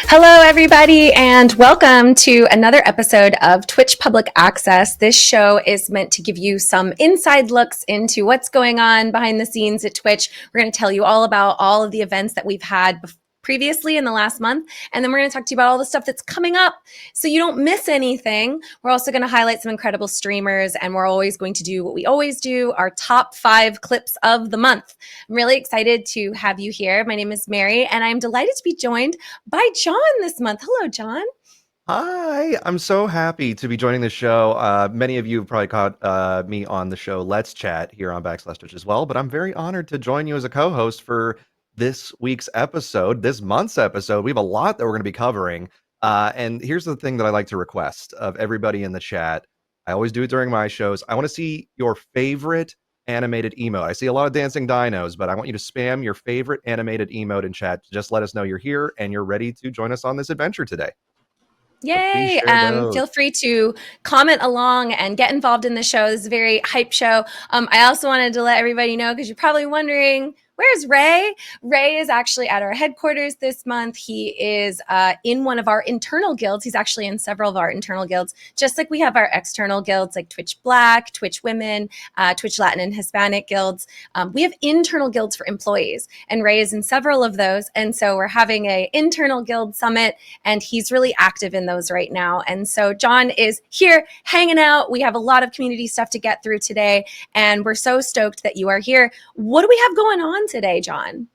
Hello, everybody, and welcome to another episode of Twitch Public Access. This show is meant to give you some inside looks into what's going on behind the scenes at Twitch. We're going to tell you all about all of the events that we've had previously in the last month, and then we're going to talk to you about all the stuff that's coming up so you don't miss anything. We're also going to highlight some incredible streamers, and we're always going to do what we always do, our top 5 clips of the month. I'm really excited to have you here. My name is Mary, and I'm delighted to be joined by John this month. Hello, John. Hi, I'm so happy to be joining the show. Many of you have probably caught me on the show Let's Chat here on Twitch as well, but I'm very honored to join you as a co-host for this week's episode, this month's episode. We have a lot that we're going to be covering. And here's the thing that I like to request of everybody in the chat. I always do it during my shows. I want to see your favorite animated emote. I see a lot of dancing dinos, but I want you to spam your favorite animated emote in chat to just let us know you're here and you're ready to join us on this adventure today. Yay! Feel free to comment along and get involved in the show. This is a very hype show. I also wanted to let everybody know, because you're probably wondering, where's Ray? Ray is actually at our headquarters this month. He is in one of our internal guilds. He's actually in several of our internal guilds, just like we have our external guilds like Twitch Black, Twitch Women, Twitch Latin and Hispanic guilds. We have internal guilds for employees, and Ray is in several of those. And so we're having an internal guild summit, and he's really active in those right now. And so John is here hanging out. We have a lot of community stuff to get through today, and we're so stoked that you are here. What do we have going on today, John?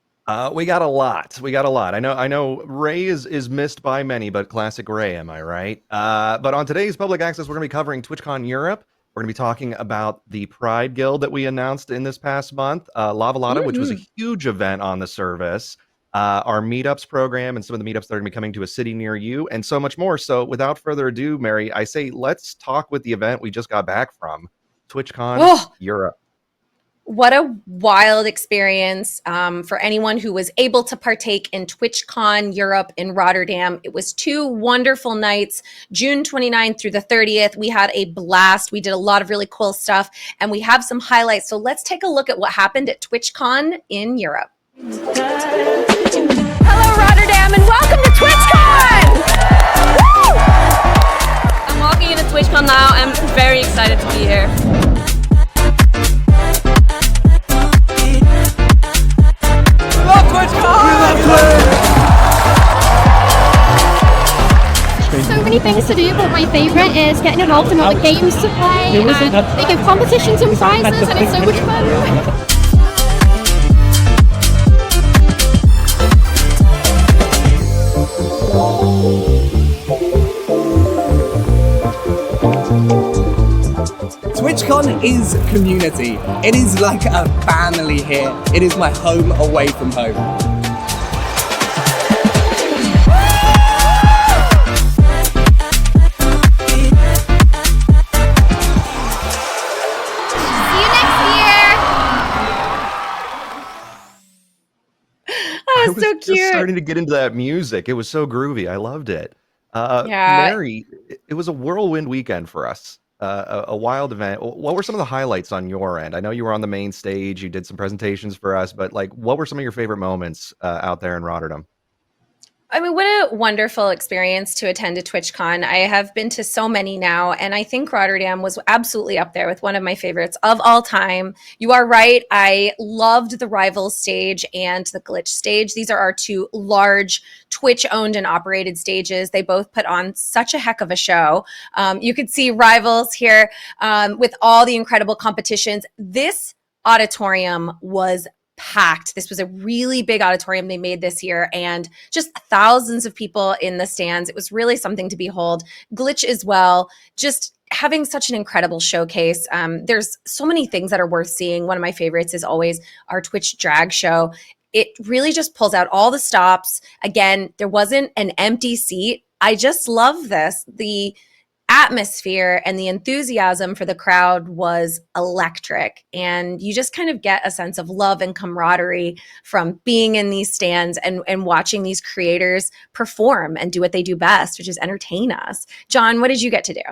We got a lot. I know Ray is missed by many, but classic Ray, am I right? But on today's Public Access, we're going to be covering TwitchCon Europe. We're going to be talking about the Pride Guild that we announced in this past month, Velada, which was a huge event on the service, our meetups program, and some of the meetups that are going to be coming to a city near you, and so much more. So without further ado, Mary, I say let's talk with the event we just got back from, TwitchCon Europe. What a wild experience for anyone who was able to partake in TwitchCon Europe in Rotterdam. It was 2 wonderful nights, June 29th through the 30th. We had a blast. We did a lot of really cool stuff, and we have some highlights. So let's take a look at what happened at TwitchCon in Europe. Hello, Rotterdam, and welcome to TwitchCon! Woo! I'm walking into TwitchCon now. I'm very excited to be here. So many things to do, but my favourite is getting involved in all the games to play, and they give competitions and prizes, and it's so much fun. TwitchCon is community. It is like a family here. It is my home away from home. See you next year! That was so cute. Just starting to get into that music. It was so groovy. I loved it. Mary, it was a whirlwind weekend for us. A wild event. What were some of the highlights on your end? I know you were on the main stage. You did some presentations for us, but what were some of your favorite moments out there in Rotterdam? I mean, what a wonderful experience to attend a TwitchCon. I have been to so many now, and I think Rotterdam was absolutely up there with one of my favorites of all time. You are right. I loved the Rivals stage and the Glitch stage. These are our 2 large Twitch-owned and operated stages. They both put on such a heck of a show. You could see Rivals here with all the incredible competitions. This auditorium was packed. This was a really big auditorium they made this year, and just thousands of people in the stands. It was really something to behold. Glitch as well, just having such an incredible showcase. There's so many things that are worth seeing. One of my favorites is always our Twitch drag show. It really just pulls out all the stops. Again, there wasn't an empty seat. I just love this. The atmosphere and the enthusiasm for the crowd was electric, and you just kind of get a sense of love and camaraderie from being in these stands and watching these creators perform and do what they do best, which is entertain us. John, what did you get to do?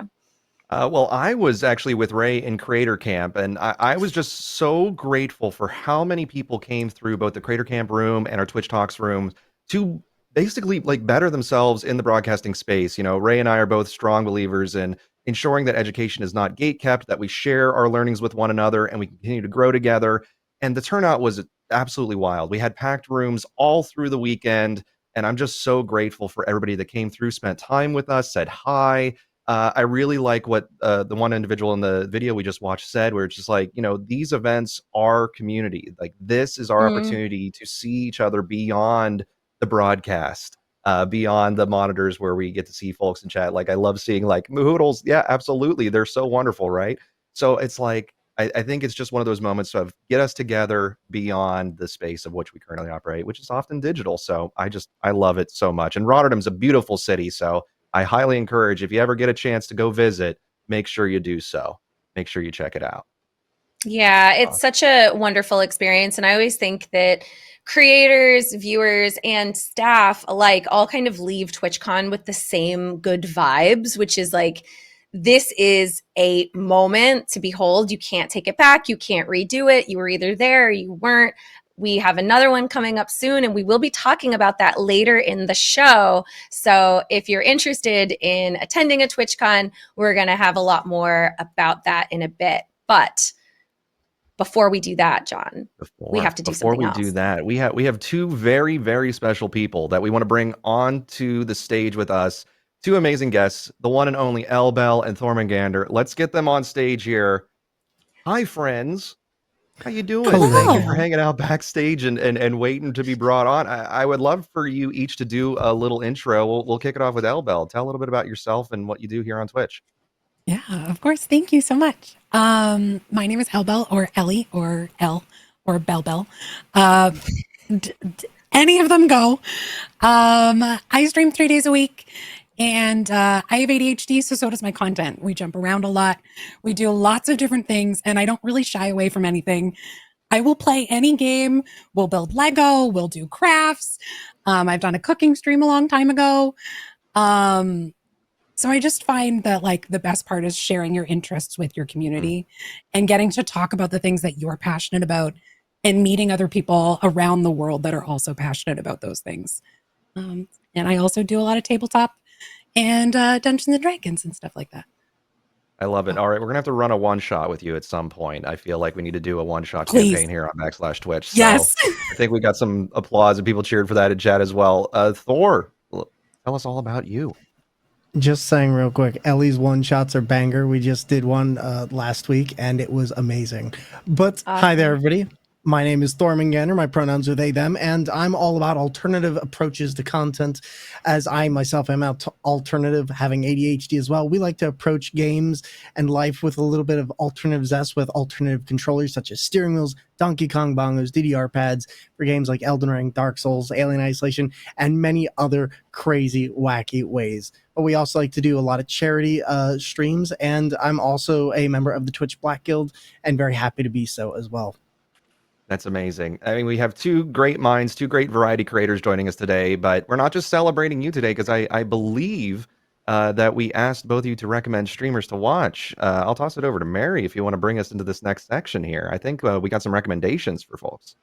Well, I was actually with Ray in Creator Camp, and I was just so grateful for how many people came through both the Creator Camp room and our Twitch Talks room to basically like better themselves in the broadcasting space. You know, Ray and I are both strong believers in ensuring that education is not gatekept, that we share our learnings with one another and we continue to grow together. And the turnout was absolutely wild. We had packed rooms all through the weekend, and I'm just so grateful for everybody that came through, spent time with us, said hi. I really like what the one individual in the video we just watched said, where it's just like, you know, these events are community. Like, this is our opportunity to see each other beyond the broadcast, beyond the monitors where we get to see folks in chat. Like, I love seeing like Mahoodles. Yeah, absolutely. They're so wonderful, right? So it's like, I think it's just one of those moments of get us together beyond the space of which we currently operate, which is often digital. So I love it so much. And Rotterdam's a beautiful city. So I highly encourage, if you ever get a chance to go visit, make sure you do so. Make sure you check it out. Yeah, it's such a wonderful experience. And I always think that creators, viewers, and staff alike all kind of leave TwitchCon with the same good vibes, which is like, this is a moment to behold. You can't take it back. You can't redo it. You were either there or you weren't. We have another one coming up soon, and we will be talking about that later in the show. So if you're interested in attending a TwitchCon, we're going to have a lot more about that in a bit. But before we do that, John, we have to do something else. Before we do that, we have two very, very special people that we want to bring onto the stage with us. Two amazing guests, the one and only 3llebelle and Thormungandr. Let's get them on stage here. Hi, friends. How you doing? Hello. Thank you for hanging out backstage and waiting to be brought on. I would love for you each to do a little intro. We'll kick it off with 3llebelle. Tell a little bit about yourself and what you do here on Twitch. Yeah, of course. Thank you so much. My name is 3llebelle, or Ellie, or Elle, or Belle. Any of them go. I stream 3 days a week, and I have ADHD, so does my content. We jump around a lot. We do lots of different things, and I don't really shy away from anything. I will play any game. We'll build Lego. We'll do crafts. I've done a cooking stream a long time ago. So I just find that like the best part is sharing your interests with your community and getting to talk about the things that you're passionate about and meeting other people around the world that are also passionate about those things. And I also do a lot of tabletop and Dungeons and Dragons and stuff like that. I love it. All right, we're gonna have to run a one shot with you at some point. I feel like we need to do a one shot Please. campaign here on /Twitch. So Yes. I think we got some applause and people cheered for that in chat as well. Thor, tell us all about you. Just saying real quick, Ellie's one shots are banger. We just did one last week and it was amazing. But hi there, everybody. My name is Thormungandr. My pronouns are they, them, and I'm all about alternative approaches to content. As I myself am alternative, having ADHD as well. We like to approach games and life with a little bit of alternative zest with alternative controllers such as steering wheels, Donkey Kong bongos, DDR pads for games like Elden Ring, Dark Souls, Alien Isolation, and many other crazy, wacky ways. But we also like to do a lot of charity streams, and I'm also a member of the Twitch Black Guild and very happy to be so as well. That's amazing. I mean, we have two great minds, two great variety creators joining us today, but we're not just celebrating you today because I believe that we asked both of you to recommend streamers to watch. I'll toss it over to Mary if you want to bring us into this next section here. I think we got some recommendations for folks.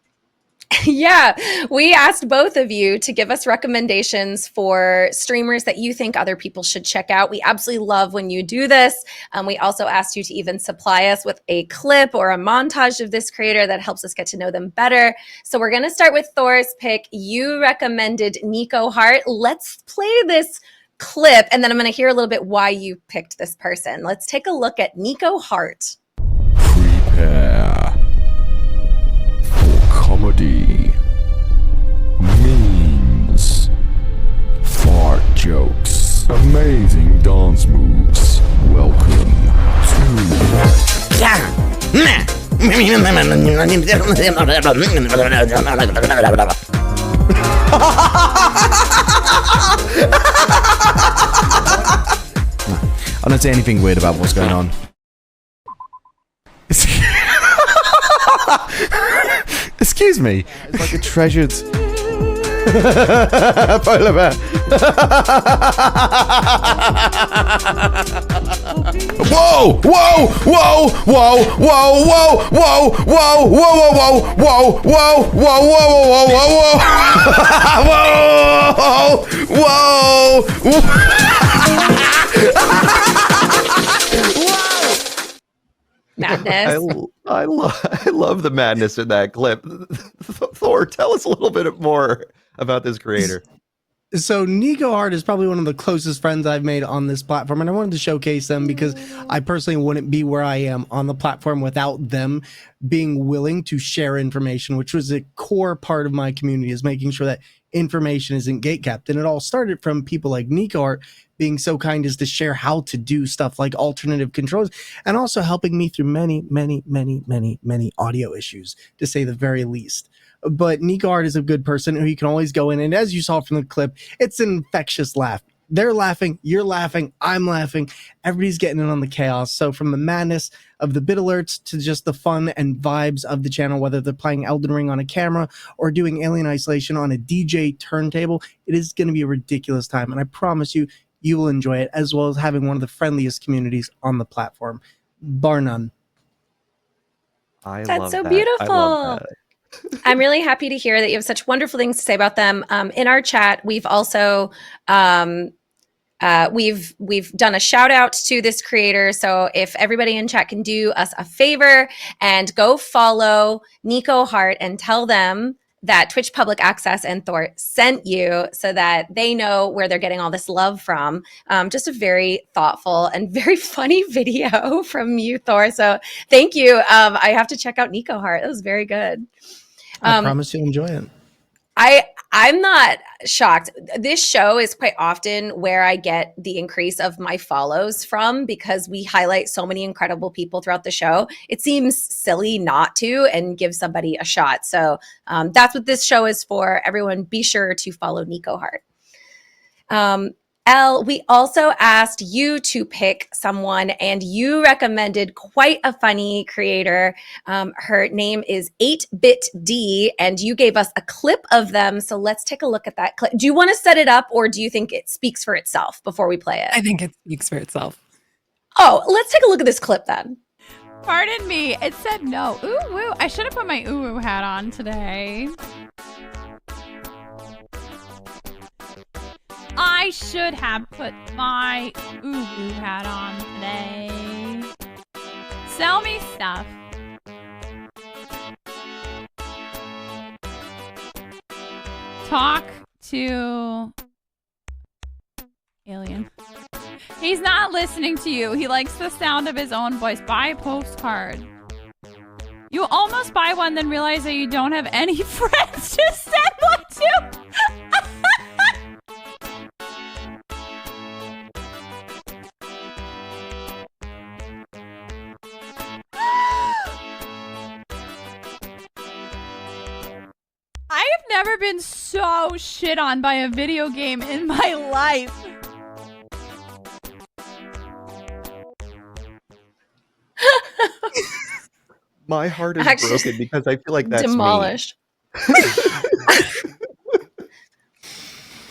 Yeah, we asked both of you to give us recommendations for streamers that you think other people should check out. We absolutely love when you do this. We also asked you to even supply us with a clip or a montage of this creator that helps us get to know them better. So we're going to start with Thor's pick. You recommended Nico Hart. Let's play this clip, and then I'm going to hear a little bit why you picked this person. Let's take a look at Nico Hart. Prepare for comedy, memes, fart jokes, amazing dance moves. Welcome I don't say anything weird about what's going on. Excuse me. It's like a treasured. Whoa! Whoa! Whoa! Whoa! Whoa! Whoa! Whoa! Whoa! Whoa! Whoa! Whoa! Whoa! Whoa! Whoa! Whoa! Madness. I love the madness in that clip. Thor, tell us a little bit more about this creator. So Nico Hart is probably one of the closest friends I've made on this platform, and I wanted to showcase them because I personally wouldn't be where I am on the platform without them being willing to share information, which was a core part of my community, is making sure that information isn't gatekept. And it all started from people like Nico Hart being so kind as to share how to do stuff like alternative controls, and also helping me through many audio issues, to say the very least. But Nico Hart is a good person who you can always go in, and as you saw from the clip, it's an infectious laugh. They're laughing, you're laughing, I'm laughing, everybody's getting in on the chaos. So from the madness of the bit alerts to just the fun and vibes of the channel, whether they're playing Elden Ring on a camera or doing Alien Isolation on a DJ turntable, it is going to be a ridiculous time, and I promise you, you will enjoy it, as well as having one of the friendliest communities on the platform, bar none. That's so beautiful. I love that. I'm really happy to hear that you have such wonderful things to say about them. In our chat, we've also we've done a shout out to this creator. So if everybody in chat can do us a favor and go follow Nico Hart and tell them that Twitch Public Access and Thor sent you, so that they know where they're getting all this love from. Just a very thoughtful and very funny video from you, Thor. So thank you. I have to check out Nico Hart. It was very good. I promise you'll enjoy it. I'm not shocked. This show is quite often where I get the increase of my follows from, because we highlight so many incredible people throughout the show. It seems silly not to and give somebody a shot. So that's what this show is for. Everyone, be sure to follow Nico Hart. Elle, we also asked you to pick someone, and you recommended quite a funny creator. Her name is 8-Bit D, and you gave us a clip of them. So let's take a look at that clip. Do you want to set it up, or do you think it speaks for itself before we play it? I think it speaks for itself. Oh, let's take a look at this clip then. Pardon me, it said no. Ooh, woo. I should have put my ooh, woo hat on today. I should have put my ooh hat on today. Sell me stuff. Talk to Alien. He's not listening to you. He likes the sound of his own voice. Buy a postcard. You almost buy one, then realize that you don't have any friends to send one to. I have never been so shit on by a video game in my life. My heart is broken because I feel like that's demolished.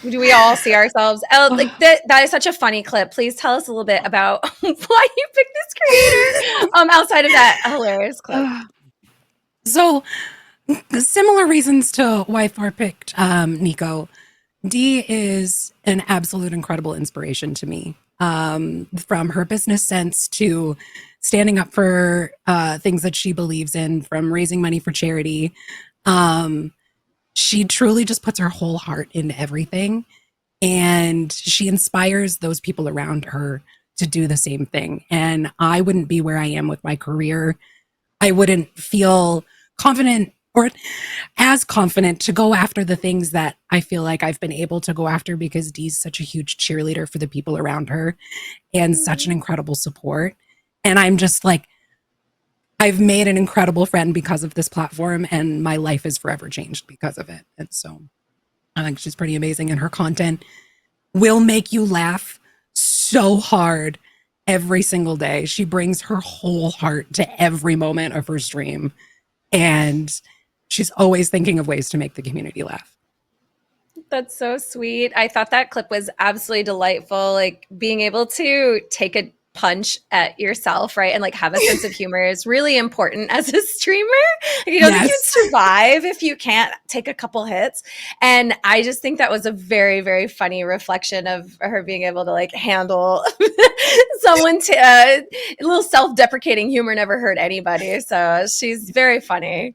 Do we all see ourselves? Oh, like that is such a funny clip. Please tell us a little bit about why you picked this creator outside of that hilarious clip. So, similar reasons to why Thor picked Nico. Dee is an absolute incredible inspiration to me. From her business sense to standing up for things that she believes in, from raising money for charity. She truly just puts her whole heart into everything, and she inspires those people around her to do the same thing. And I wouldn't be where I am with my career. I wouldn't feel confident or as confident to go after the things that I feel like I've been able to go after, because Dee's such a huge cheerleader for the people around her and such an incredible support. And I'm just like, I've made an incredible friend because of this platform, and my life is forever changed because of it. And so I think she's pretty amazing, and her content will make you laugh so hard every single day. She brings her whole heart to every moment of her stream, and she's always thinking of ways to make the community laugh. That's so sweet. I thought that clip was absolutely delightful. Like being able to take a punch at yourself, right? And like have a sense of humor is really important as a streamer. Like, you don't think Yes. you'd survive if you can't take a couple hits. And I just think that was a very, very funny reflection of her being able to like handle someone to a little self-deprecating humor never hurt anybody. So she's very funny.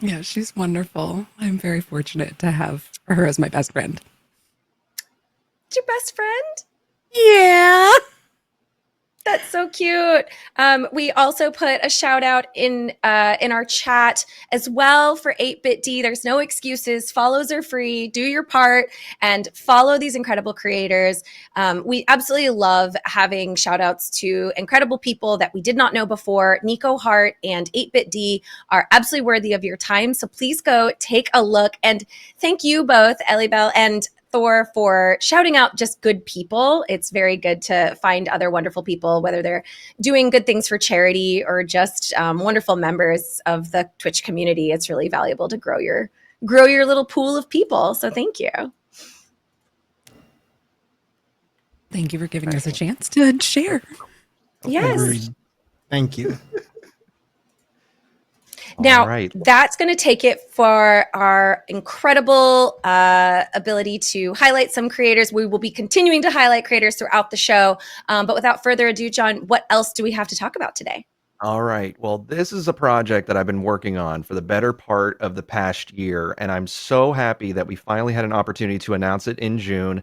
Yeah, she's wonderful. I'm very fortunate to have her as my best friend. Your best friend? Yeah. That's so cute. We also put a shout out in our chat as well for 8BitD. There's no excuses. Follows are free. Do your part and follow these incredible creators. We absolutely love having shout outs to incredible people that we did not know before. Nico Hart and 8BitD are absolutely worthy of your time. So please go take a look. And thank you both, 3llebelle and Thor, for shouting out just good people. It's very good to find other wonderful people, whether they're doing good things for charity or just wonderful members of the Twitch community. It's really valuable to grow your little pool of people. So thank you. Thank you for giving us a chance to share. Yes. Agreed. Thank you. Now, All right. that's going to take it for our incredible ability to highlight some creators. We will be continuing to highlight creators throughout the show. But without further ado, John, what else do we have to talk about today? All right. Well, this is a project that I've been working on for the better part of the past year, and I'm so happy that we finally had an opportunity to announce it in June.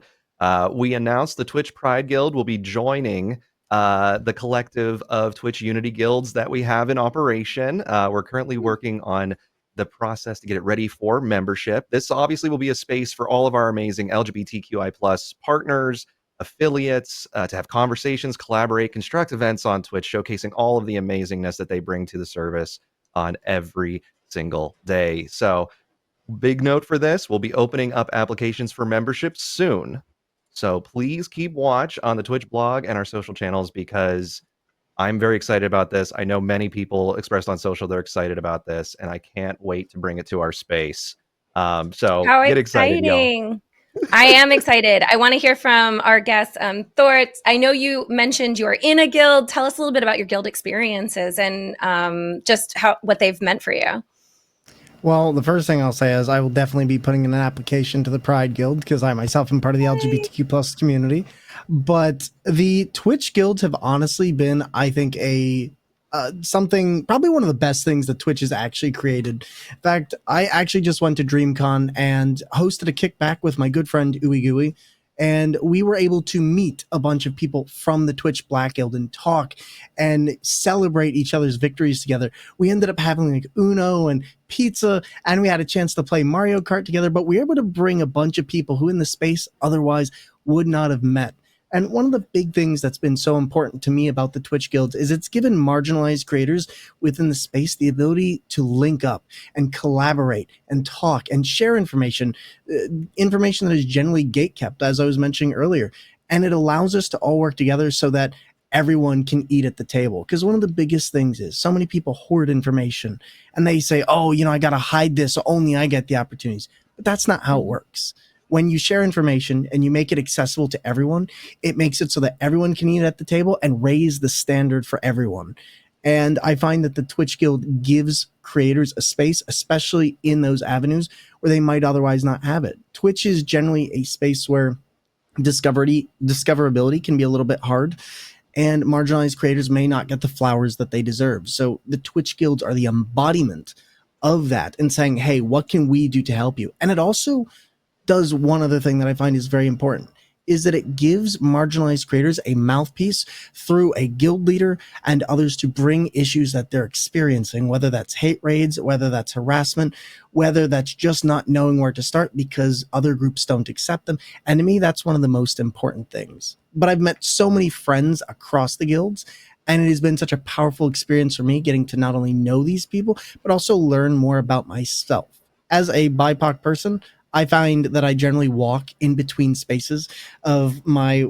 We announced the Twitch Pride Guild will be joining the collective of Twitch Unity guilds that we have in operation. We're currently working on the process to get it ready for membership. This obviously will be a space for all of our amazing LGBTQI+ partners, affiliates, to have conversations, collaborate, construct events on Twitch, showcasing all of the amazingness that they bring to the service on every single day. So big note for this, we'll be opening up applications for membership soon. So please keep watch on the Twitch blog and our social channels because I'm very excited about this. I know many people expressed on social they're excited about this, and I can't wait to bring it to our space. So How get excited, y'all. exciting. I am excited. I want to hear from our guests. Thor, I know you mentioned you're in a guild. Tell us a little bit about your guild experiences and just what they've meant for you. Well, the first thing I'll say is I will definitely be putting in an application to the Pride Guild because I myself am part of the LGBTQ plus community. But the Twitch guilds have honestly been, I think, something, probably one of the best things that Twitch has actually created. In fact, I actually just went to DreamCon and hosted a kickback with my good friend Ooey Gooey. And we were able to meet a bunch of people from the Twitch Black Guild and talk and celebrate each other's victories together. We ended up having like Uno and pizza, and we had a chance to play Mario Kart together, but we were able to bring a bunch of people who in the space otherwise would not have met. And one of the big things that's been so important to me about the Twitch guilds is it's given marginalized creators within the space the ability to link up and collaborate and talk and share information that is generally gatekept, as I was mentioning earlier. And it allows us to all work together so that everyone can eat at the table. Because one of the biggest things is so many people hoard information and they say, oh, I got to hide this so only I get the opportunities. But that's not how it works. When you share information and you make it accessible to everyone, it makes it so that everyone can eat at the table and raise the standard for everyone. And I find that the Twitch Guild gives creators a space, especially in those avenues where they might otherwise not have it. Twitch is generally a space where discoverability can be a little bit hard, and marginalized creators may not get the flowers that they deserve. So the Twitch Guilds are the embodiment of that and saying, hey, what can we do to help you? And it also does one other thing that I find is very important, is that it gives marginalized creators a mouthpiece through a guild leader and others to bring issues that they're experiencing, whether that's hate raids, whether that's harassment, whether that's just not knowing where to start because other groups don't accept them. And to me, that's one of the most important things. But I've met so many friends across the guilds, and it has been such a powerful experience for me getting to not only know these people, but also learn more about myself. As a BIPOC person, I find that I generally walk in between spaces of my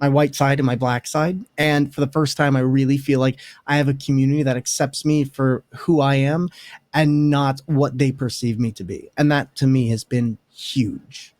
my white side and my black side. And for the first time, I really feel like I have a community that accepts me for who I am and not what they perceive me to be. And that to me has been huge.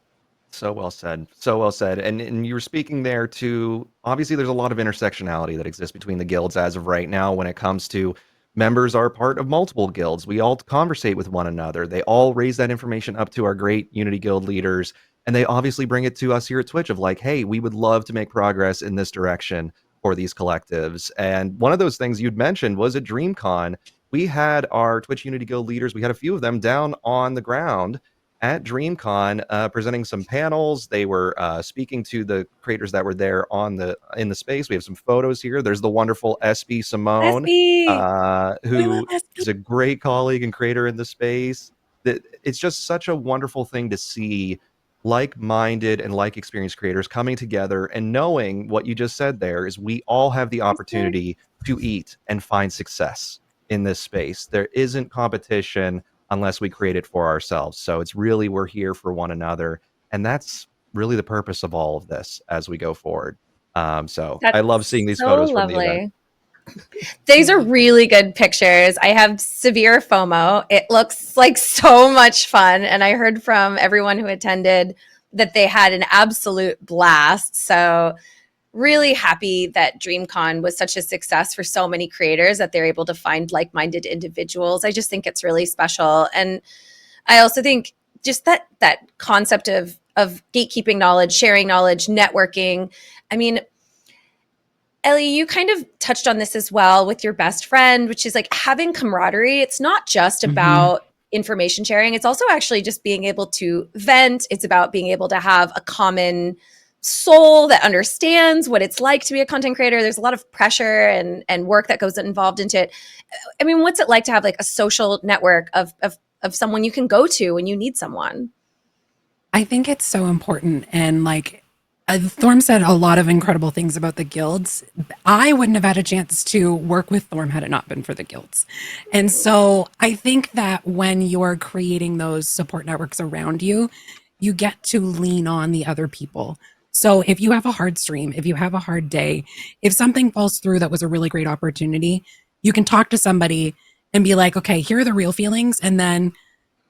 So well said. So well said. And you were speaking there to, obviously there's a lot of intersectionality that exists between the guilds as of right now when it comes to members are part of multiple guilds. We all conversate with one another. They all raise that information up to our great Unity Guild leaders. And they obviously bring it to us here at Twitch of like, hey, we would love to make progress in this direction for these collectives. And one of those things you'd mentioned was at DreamCon. We had our Twitch Unity Guild leaders, we had a few of them down on the ground at DreamCon, presenting some panels. They were speaking to the creators that were there in the space. We have some photos here. There's the wonderful SB Simone, who is a great colleague and creator in the space. It's just such a wonderful thing to see like-minded and like-experienced creators coming together and knowing what you just said there is we all have the opportunity to eat and find success in this space. There isn't competition unless we create it for ourselves. So it's really, we're here for one another. And that's really the purpose of all of this as we go forward. So That's I love seeing these so photos lovely. from the event. These are really good pictures. I have severe FOMO. It looks like so much fun. And I heard from everyone who attended that they had an absolute blast. So really happy that DreamCon was such a success for so many creators that they're able to find like-minded individuals. I just think it's really special. And I also think just that concept of gatekeeping knowledge, sharing knowledge, networking. I mean, Ellie, you kind of touched on this as well with your best friend, which is like having camaraderie. It's not just about information sharing. It's also actually just being able to vent. It's about being able to have a common soul that understands what it's like to be a content creator. There's a lot of pressure and work that goes involved into it. I mean, what's it like to have like a social network of someone you can go to when you need someone? I think it's so important. And like Thorm said a lot of incredible things about the guilds. I wouldn't have had a chance to work with Thorm had it not been for the guilds. And so I think that when you're creating those support networks around you, you get to lean on the other people. So if you have a hard stream, if you have a hard day, if something falls through that was a really great opportunity, you can talk to somebody and be like, okay, here are the real feelings. And then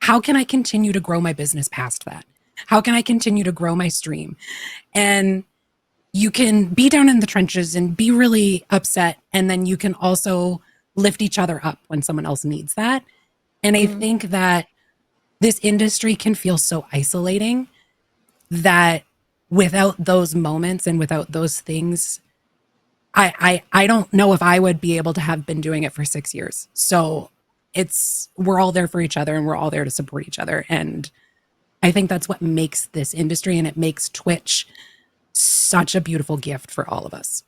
how can I continue to grow my business past that? How can I continue to grow my stream? And you can be down in the trenches and be really upset. And then you can also lift each other up when someone else needs that. And I think that this industry can feel so isolating that without those moments and without those things, I don't know if I would be able to have been doing it for 6 years. So we're all there for each other and we're all there to support each other. And I think that's what makes this industry and it makes Twitch such a beautiful gift for all of us.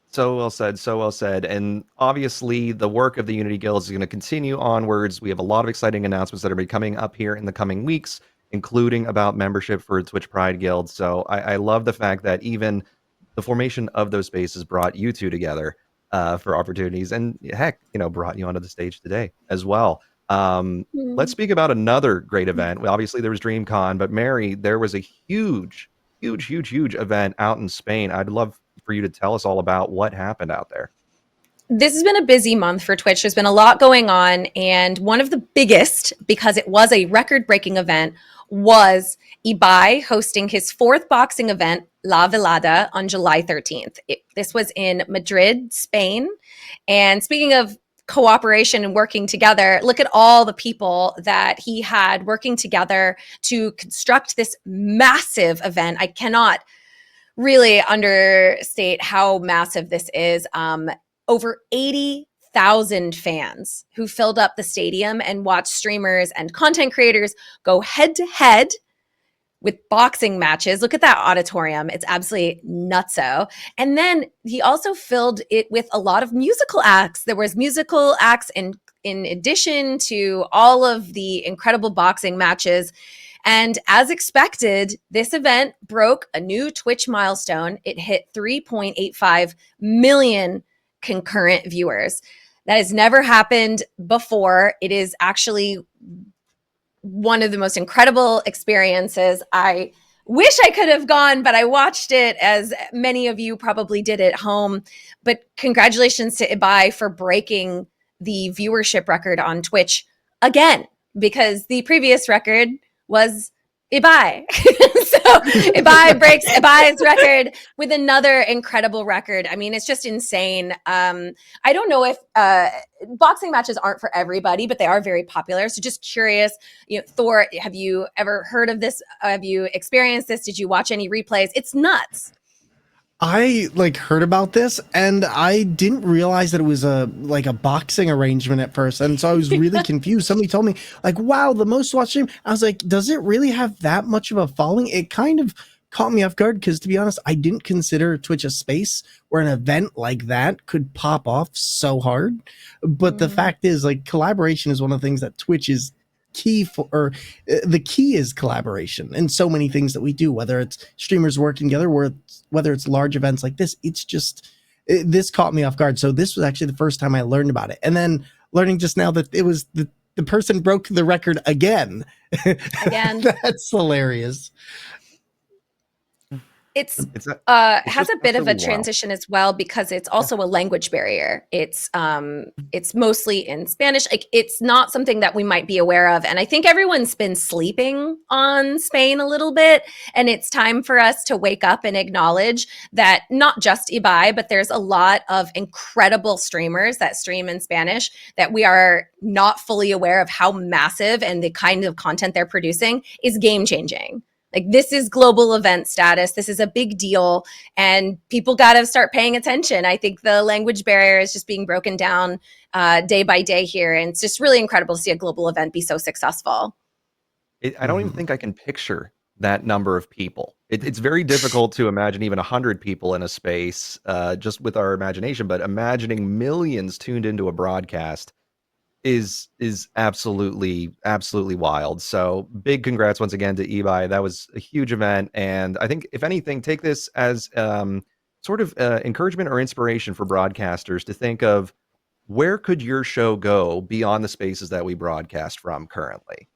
So well said, so well said. And obviously the work of the Unity Guilds is going to continue onwards. We have a lot of exciting announcements that are coming up here in the coming weeks, including about membership for Twitch Pride Guild. So I love the fact that even the formation of those spaces brought you two together for opportunities and heck, brought you onto the stage today as well. Let's speak about another great event. Well, obviously there was DreamCon, but Mary, there was a huge event out in Spain. I'd love for you to tell us all about what happened out there. This has been a busy month for Twitch. There's been a lot going on. And one of the biggest, because it was a record-breaking event, was Ibai hosting his 4th boxing event, La Velada, on July 13th. This was in Madrid, Spain. And speaking of cooperation and working together, look at all the people that he had working together to construct this massive event. I cannot really understate how massive this is. Over 80,000 fans who filled up the stadium and watched streamers and content creators go head to head with boxing matches. Look at that auditorium. It's absolutely nutso. And then he also filled it with a lot of musical acts. There was musical acts in addition to all of the incredible boxing matches. And as expected, this event broke a new Twitch milestone. It hit 3.85 million concurrent viewers. That has never happened before. It is actually one of the most incredible experiences. I wish I could have gone, but I watched it as many of you probably did at home. But congratulations to Ibai for breaking the viewership record on Twitch again, because the previous record was Ibai. So Ibai breaks Ibai's record with another incredible record. I mean, it's just insane. I don't know if boxing matches aren't for everybody, but they are very popular. So just curious, Thor, have you ever heard of this? Have you experienced this? Did you watch any replays? It's nuts. I heard about this, and I didn't realize that it was a boxing arrangement at first, and so I was really confused. Somebody told me wow, the most watched stream. I was like, does it really have that much of a following? It kind of caught me off guard because, to be honest, I didn't consider Twitch a space where an event like that could pop off so hard. But the fact is, collaboration is one of the things that Twitch is key for, or the key is collaboration and so many things that we do, whether it's streamers working together, whether it's large events like this. It's just, this caught me off guard. So this was actually the first time I learned about it, and then learning just now that it was the person broke the record again. That's hilarious. It's has a bit of a transition as well, because it's also a language barrier. It's mostly in Spanish. It's not something that we might be aware of. And I think everyone's been sleeping on Spain a little bit. And it's time for us to wake up and acknowledge that not just Ibai, but there's a lot of incredible streamers that stream in Spanish that we are not fully aware of how massive, and the kind of content they're producing is game changing. This is global event status. This is a big deal, and people got to start paying attention. I think the language barrier is just being broken down day by day here, and it's just really incredible to see a global event be so successful. I don't even think I can picture that number of people. It's very difficult to imagine even 100 people in a space just with our imagination, but imagining millions tuned into a broadcast is absolutely wild. So big congrats once again to Ibai. That was a huge event, and I think, if anything, take this as sort of encouragement or inspiration for broadcasters to think of, where could your show go beyond the spaces that we broadcast from currently.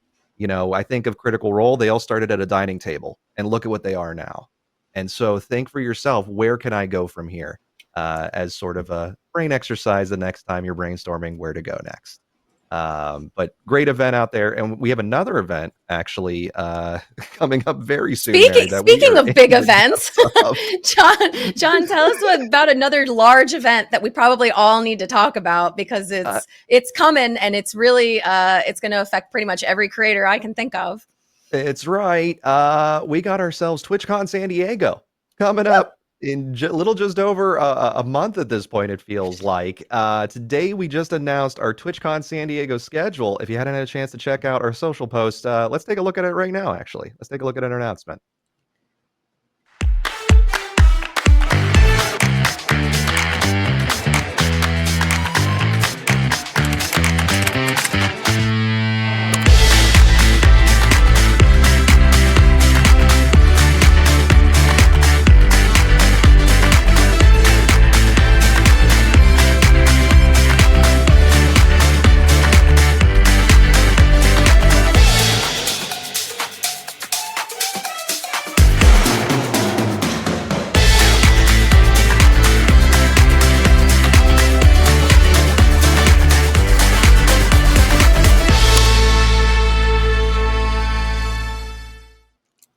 I think of Critical Role. They all started at a dining table, and look at what they are now. And so think for yourself, where can I go from here, as sort of a brain exercise the next time you're brainstorming where to go next. But great event out there, and we have another event actually coming up very soon. Speaking of big events, John, tell us about another large event that we probably all need to talk about, because it's coming, and it's really it's going to affect pretty much every creator I can think of. It's right. We got ourselves TwitchCon San Diego coming up in just over a month at this point, it feels like. Today, we just announced our TwitchCon San Diego schedule. If you hadn't had a chance to check out our social post, let's take a look at it right now, actually. Let's take a look at an announcement.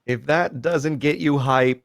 If that doesn't get you hype,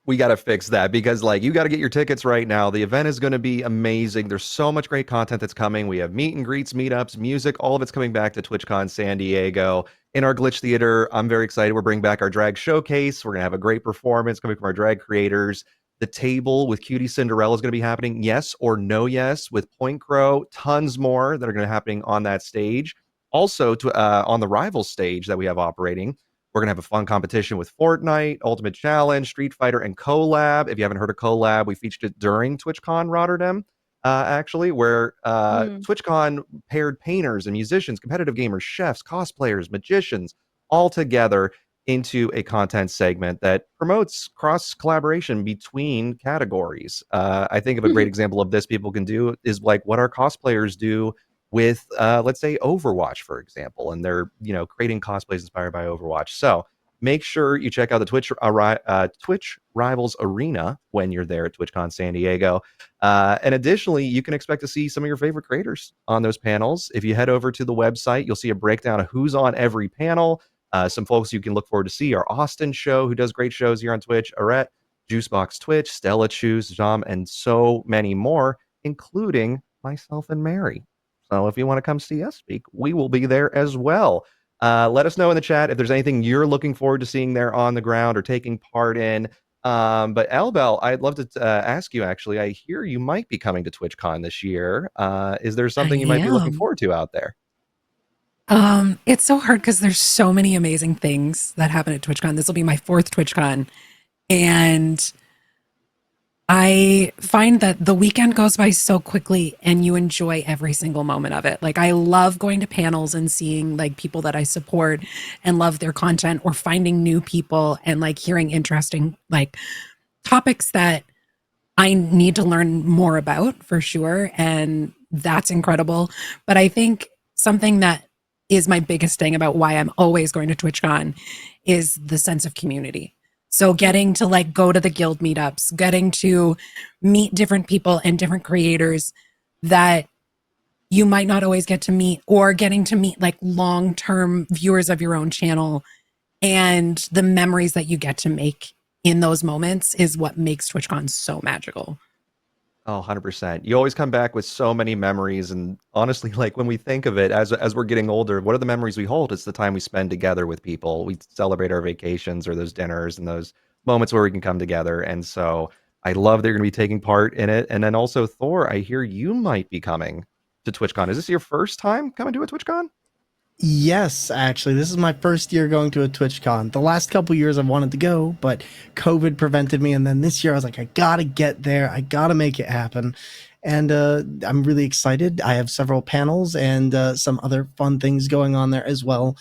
we got to fix that, because you got to get your tickets right now. The event is going to be amazing. There's so much great content that's coming. We have meet and greets, meetups, music, all of it's coming back to TwitchCon San Diego in our Glitch Theater. I'm very excited. We're bringing back our drag showcase. We're going to have a great performance coming from our drag creators. The table with Cutie Cinderella is going to be happening. Yes or no yes with Point Crow. Tons more that are going to be happening on that stage. Also, on the rival stage that we have operating, we're going to have a fun competition with Fortnite, Ultimate Challenge, Street Fighter, and Collab. If you haven't heard of Collab, we featured it during TwitchCon Rotterdam, actually, where TwitchCon paired painters and musicians, competitive gamers, chefs, cosplayers, magicians, all together into a content segment that promotes cross-collaboration between categories. I think of a great example of this people can do is what our cosplayers do with let's say Overwatch, for example, and they're creating cosplays inspired by Overwatch. So Make sure you check out the Twitch Rivals Arena when you're there at TwitchCon San Diego. And additionally, you can expect to see some of your favorite creators on those panels. If you head over to the website, you'll see a breakdown of who's on every panel. Some folks you can look forward to see are Austin Show, who does great shows here on Twitch, Arette, Juicebox Twitch, Stella Choose, Jam, and so many more, including myself and Mary. So if you want to come see us speak, we will be there as well. Let us know in the chat if there's anything you're looking forward to seeing there on the ground or taking part in. But Elbel, I'd love to ask you, actually, I hear you might be coming to TwitchCon this year. Is there something you might be looking forward to out there? It's so hard because there's so many amazing things that happen at TwitchCon. This will be my 4th TwitchCon. And I find that the weekend goes by so quickly and you enjoy every single moment of it. Like, I love going to panels and seeing like people that I support and love their content, or finding new people and like hearing interesting like topics that I need to learn more about, for sure. And that's incredible. But I think something that is my biggest thing about why I'm always going to TwitchCon is the sense of community. So getting to like go to the guild meetups, getting to meet different people and different creators that you might not always get to meet, or getting to meet like long-term viewers of your own channel, and the memories that you get to make in those moments is what makes TwitchCon so magical. Oh, 100%. You always come back with so many memories. And honestly, like when we think of it, as we're getting older, what are the memories we hold? It's the time we spend together with people. We celebrate our vacations or those dinners and those moments where we can come together. And so I love that you're going to be taking part in it. And then also, Thor, I hear you might be coming to TwitchCon. Is this your first time coming to a TwitchCon? Yes, actually, this is my first year going to a TwitchCon. The last couple years I've wanted to go, but COVID prevented me. And then this year I was like, I gotta get there. I gotta make it happen. And I'm really excited. I have several panels and some other fun things going on there as well.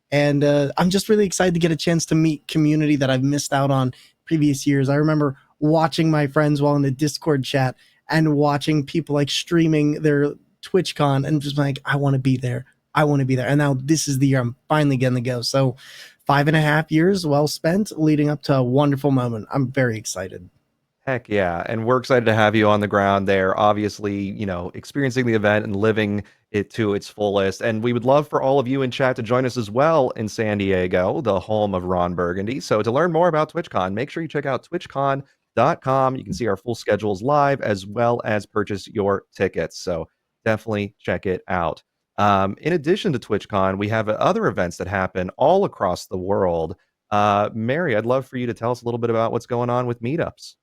And I'm just really excited to get a chance to meet community that I've missed out on previous years. I remember watching my friends while in the Discord chat and watching people like streaming their TwitchCon and just like, I want to be there. I want to be there. And now this is the year I'm finally getting to go. So 5.5 years well spent leading up to a wonderful moment. I'm very excited. Heck yeah. And we're excited to have you on the ground there, obviously, you know, experiencing the event and living it to its fullest. And we would love for all of you in chat to join us as well in San Diego, the home of Ron Burgundy. So to learn more about TwitchCon, make sure you check out twitchcon.com. You can see our full schedules live as well as purchase your tickets. So definitely check it out. In addition to TwitchCon, we have other events that happen all across the world. Mary, I'd love for you to tell us a little bit about what's going on with meetups.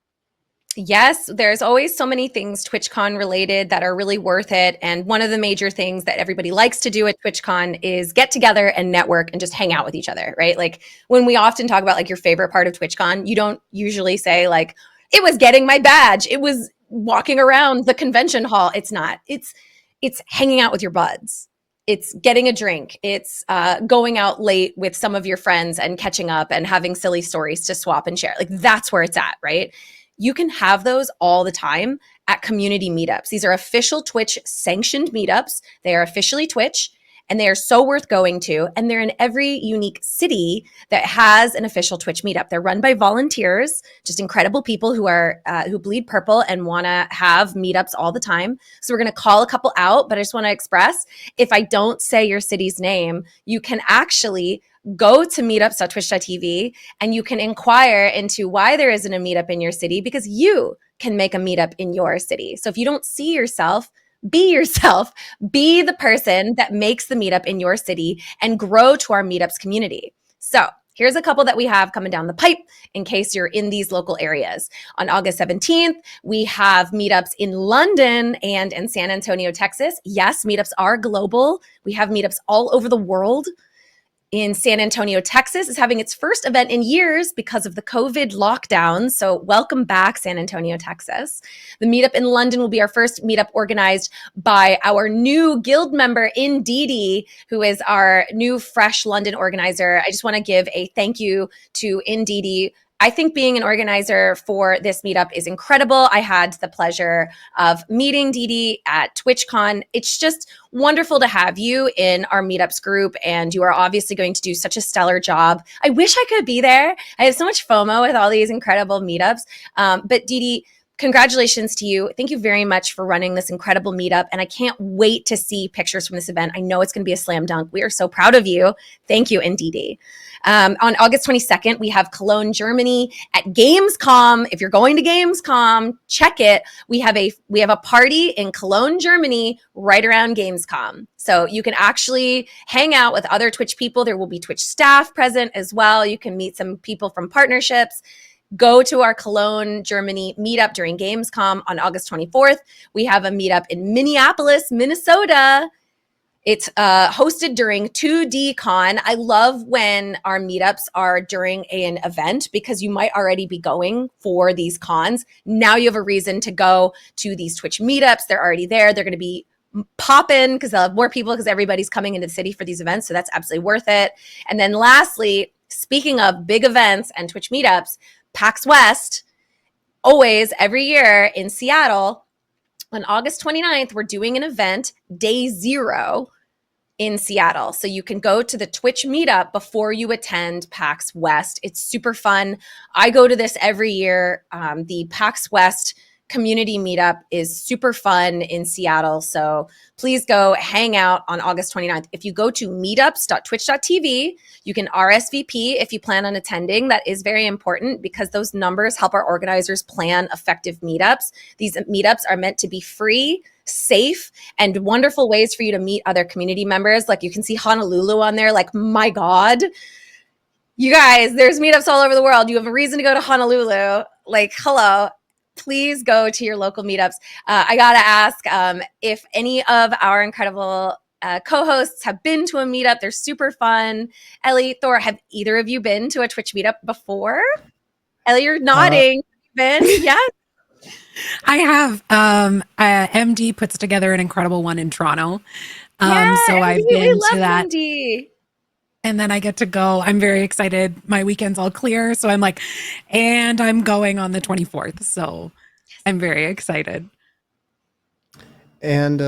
Yes, there's always so many things TwitchCon related that are really worth it. And one of the major things that everybody likes to do at TwitchCon is get together and network and just hang out with each other, right? Like when we often talk about like your favorite part of TwitchCon, you don't usually say like, it was getting my badge, it was walking around the convention hall. It's not. It's hanging out with your buds. It's getting a drink. It's going out late with some of your friends and catching up and having silly stories to swap and share. Like that's where it's at, right? You can have those all the time at community meetups. These are official Twitch sanctioned meetups. They are officially Twitch and they are so worth going to. And they're in every unique city that has an official Twitch meetup. They're run by volunteers, just incredible people who are who bleed purple and want to have meetups all the time. So we're going to call a couple out, but I just want to express, if I don't say your city's name, you can actually go to meetups.twitch.tv and you can inquire into why there isn't a meetup in your city, because you can make a meetup in your city. So if you don't see yourself, be the person that makes the meetup in your city and grow to our meetups community. So here's a couple that we have coming down the pipe in case you're in these local areas. On August 17th, we have meetups in London and in San Antonio, Texas. Yes, meetups are global. We have meetups all over the world. In San Antonio, Texas is having its first event in years because of the COVID lockdown. So welcome back, San Antonio, Texas. The meetup in London will be our first meetup organized by our new guild member, Indeedee, who is our new fresh London organizer. I just want to give a thank you to Indeedee I think being an organizer for this meetup is incredible. I had the pleasure of meeting Dee Dee at TwitchCon. It's just wonderful to have you in our meetups group, and you are obviously going to do such a stellar job. I wish I could be there. I have so much FOMO with all these incredible meetups. But Dee Dee, congratulations to you. Thank you very much for running this incredible meetup, and I can't wait to see pictures from this event. I know it's going to be a slam dunk. We are so proud of you. Thank you, and Dee Dee. On August 22nd, we have Cologne, Germany at Gamescom. If you're going to Gamescom, check it. We have a party in Cologne, Germany, right around Gamescom. So you can actually hang out with other Twitch people. There will be Twitch staff present as well. You can meet some people from partnerships. Go to our Cologne, Germany meetup during Gamescom on August 24th. We have a meetup in Minneapolis, Minnesota. It's hosted during 2DCon. I love when our meetups are during an event because you might already be going for these cons. Now you have a reason to go to these Twitch meetups. They're already there. They're going to be popping because they'll have more people because everybody's coming into the city for these events. So that's absolutely worth it. And then lastly, speaking of big events and Twitch meetups, PAX West, always every year in Seattle, on August 29th, we're doing an event, Day Zero, in Seattle. So you can go to the Twitch meetup before you attend PAX West. It's super fun. I go to this every year. The PAX West community meetup is super fun in Seattle. So please go hang out on August 29th. If you go to meetups.twitch.tv, you can RSVP if you plan on attending. That is very important because those numbers help our organizers plan effective meetups. These meetups are meant to be free, safe, and wonderful ways for you to meet other community members. Like you can see Honolulu on there. Like, my God, you guys, there's meetups all over the world. You have a reason to go to Honolulu. Like, hello. Please go to your local meetups. I got to ask if any of our incredible co-hosts have been to a meetup. They're super fun. Ellie, Thor, have either of you been to a Twitch meetup before? Ellie, you're nodding. Been? Yes. I have. MD puts together an incredible one in Toronto. Yeah, so I've we been love to that. MD. And then I get to go. I'm very excited. My weekend's all clear. So I'm like, and I'm going on the 24th. So I'm very excited. And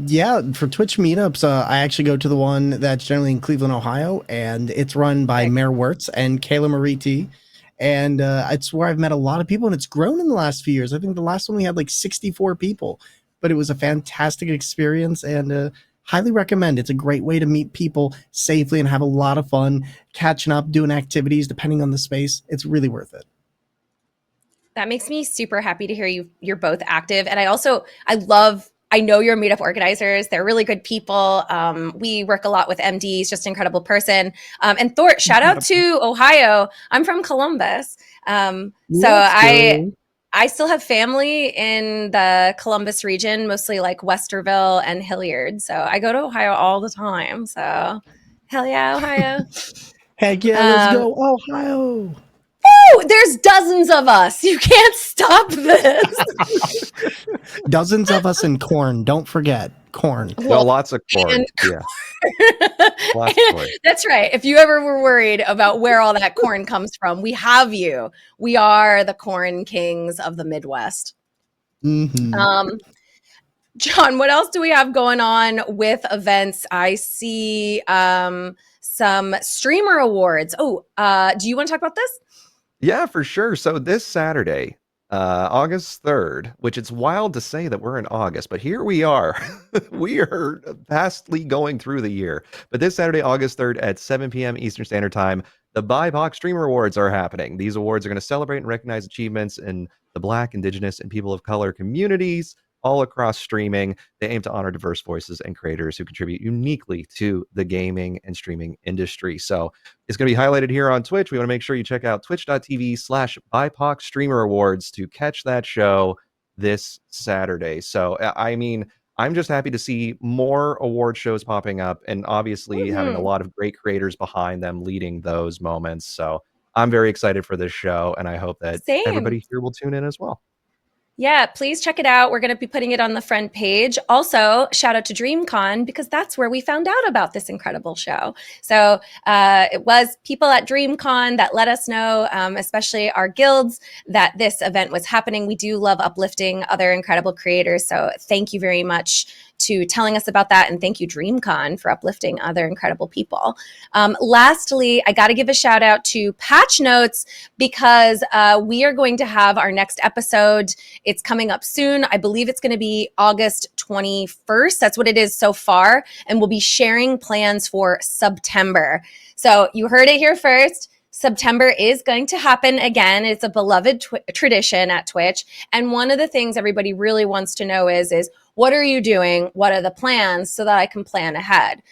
yeah, for Twitch meetups, I actually go to the one that's generally in Cleveland, Ohio, and it's run by Mayor Wirtz and Kayla Marie T. And it's where I've met a lot of people, and it's grown in the last few years. I think the last one we had like 64 people, but it was a fantastic experience, and highly recommend. It's a great way to meet people safely and have a lot of fun catching up, doing activities depending on the space. It's really worth it. That makes me super happy to hear you're both active. And I know you're meetup organizers. They're really good people. We work a lot with MD. He's just an incredible person. And Thor, shout out to Ohio. I'm from Columbus. I still have family in the Columbus region, mostly like Westerville and Hilliard. So I go to Ohio all the time. So hell yeah, Ohio. Heck yeah, let's go Ohio. Woo! There's dozens of us. You can't stop this. Dozens of us in corn. Don't forget corn. Well, lots of corn. Yeah. Lots of corn. That's right. If you ever were worried about where all that corn comes from, we have you. We are the corn kings of the Midwest. Mm-hmm. John, what else do we have going on with events? I see some streamer awards. Do you want to talk about this? Yeah, for sure. So this Saturday, August 3rd, which it's wild to say that we're in August, but here we are. We are vastly going through the year. But this Saturday, August 3rd at 7 p.m. Eastern Standard Time, the BIPOC Streamer Awards are happening. These awards are going to celebrate and recognize achievements in the Black, Indigenous, and people of color communities all across streaming. They aim to honor diverse voices and creators who contribute uniquely to the gaming and streaming industry. So it's going to be highlighted here on Twitch. We want to make sure you check out twitch.tv/BIPOC Streamer Awards to catch that show this Saturday. So, I mean, I'm just happy to see more award shows popping up and obviously having a lot of great creators behind them leading those moments. So I'm very excited for this show, and I hope that everybody here will tune in as well. Yeah, please check it out. We're going to be putting it on the front page. Also, shout out to DreamCon because that's where we found out about this incredible show. So it was people at DreamCon that let us know, especially our guilds, that this event was happening. We do love uplifting other incredible creators. So thank you very much to telling us about that. And thank you, DreamCon, for uplifting other incredible people. Lastly, I got to give a shout out to Patch Notes because we are going to have our next episode. It's coming up soon. I believe it's going to be August 21st. That's what it is so far. And we'll be sharing plans for September. So you heard it here first. September is going to happen again. It's a beloved tradition at Twitch. And one of the things everybody really wants to know is what are you doing? What are the plans so that I can plan ahead?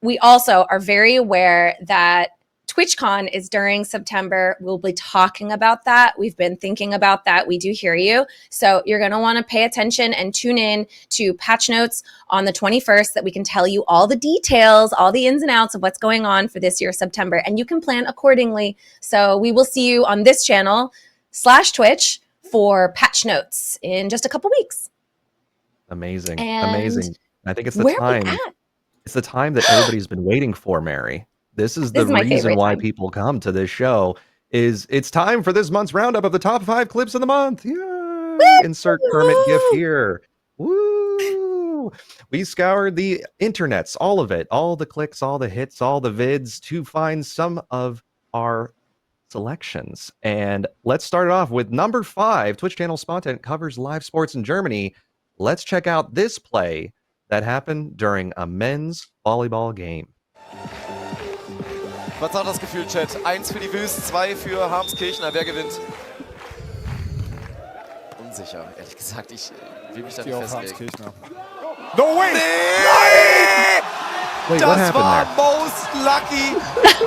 We also are very aware that TwitchCon is during September. We'll be talking about that. We've been thinking about that. We do hear you. So you're going to want to pay attention and tune in to Patch Notes on the 21st that we can tell you all the details, all the ins and outs of what's going on for this year, September, and you can plan accordingly. So we will see you on this channel /Twitch for Patch Notes in just a couple weeks. Amazing. And Amazing. I think it's the time. It's the time that everybody's been waiting for, Mary. This is the reason why people come to this show. It's time for this month's roundup of the top 5 clips of the month. Yay! Insert Kermit GIF here. Woo! We scoured the internets, all of it, all the clicks, all the hits, all the vids to find some of our selections. And let's start it off with number 5. Twitch channel Spontan covers live sports in Germany. Let's check out this play that happened during a men's volleyball game. Was hat das Gefühl, Chat? 1 für die Wüst, 2 für Harmskirchner. Wer gewinnt? Unsicher, ehrlich gesagt. Ich will mich da nicht festlegen. No way! Nee! Wait, das war most lucky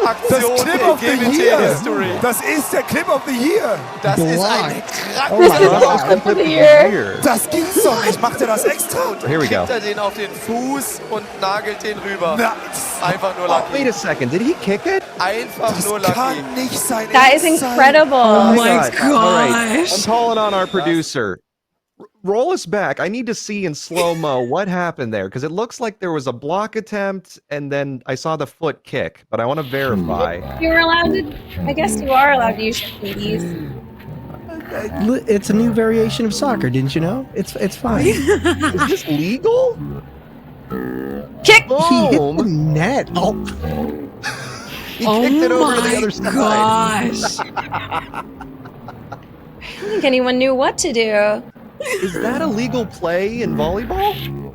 Aktion das Clip of the Year History. Das ist der Clip of the Year. Das ist ein Oh Clip of the Year. Das gibt's doch nicht. Macht er das extra? Here we go. Kriegt er den auf den Fuß und nagelt den rüber. Nice. Einfach nur lucky. Wait a second, did he kick it? Einfach Das nur lucky. kann nicht sein. That is incredible. Oh my God. All right. gosh. I'm calling on our producer. Roll us back. I need to see in slow-mo what happened there, because it looks like there was a block attempt, and then I saw the foot kick, but I want to verify. You're allowed to, I guess you are allowed to use your knees. It's a new variation of soccer, didn't you know? It's fine. Is this legal? Kick! He hit the Boom! net. Oh, He kicked it over to the other side. Gosh. I don't think anyone knew what to do. Is that a legal play in volleyball?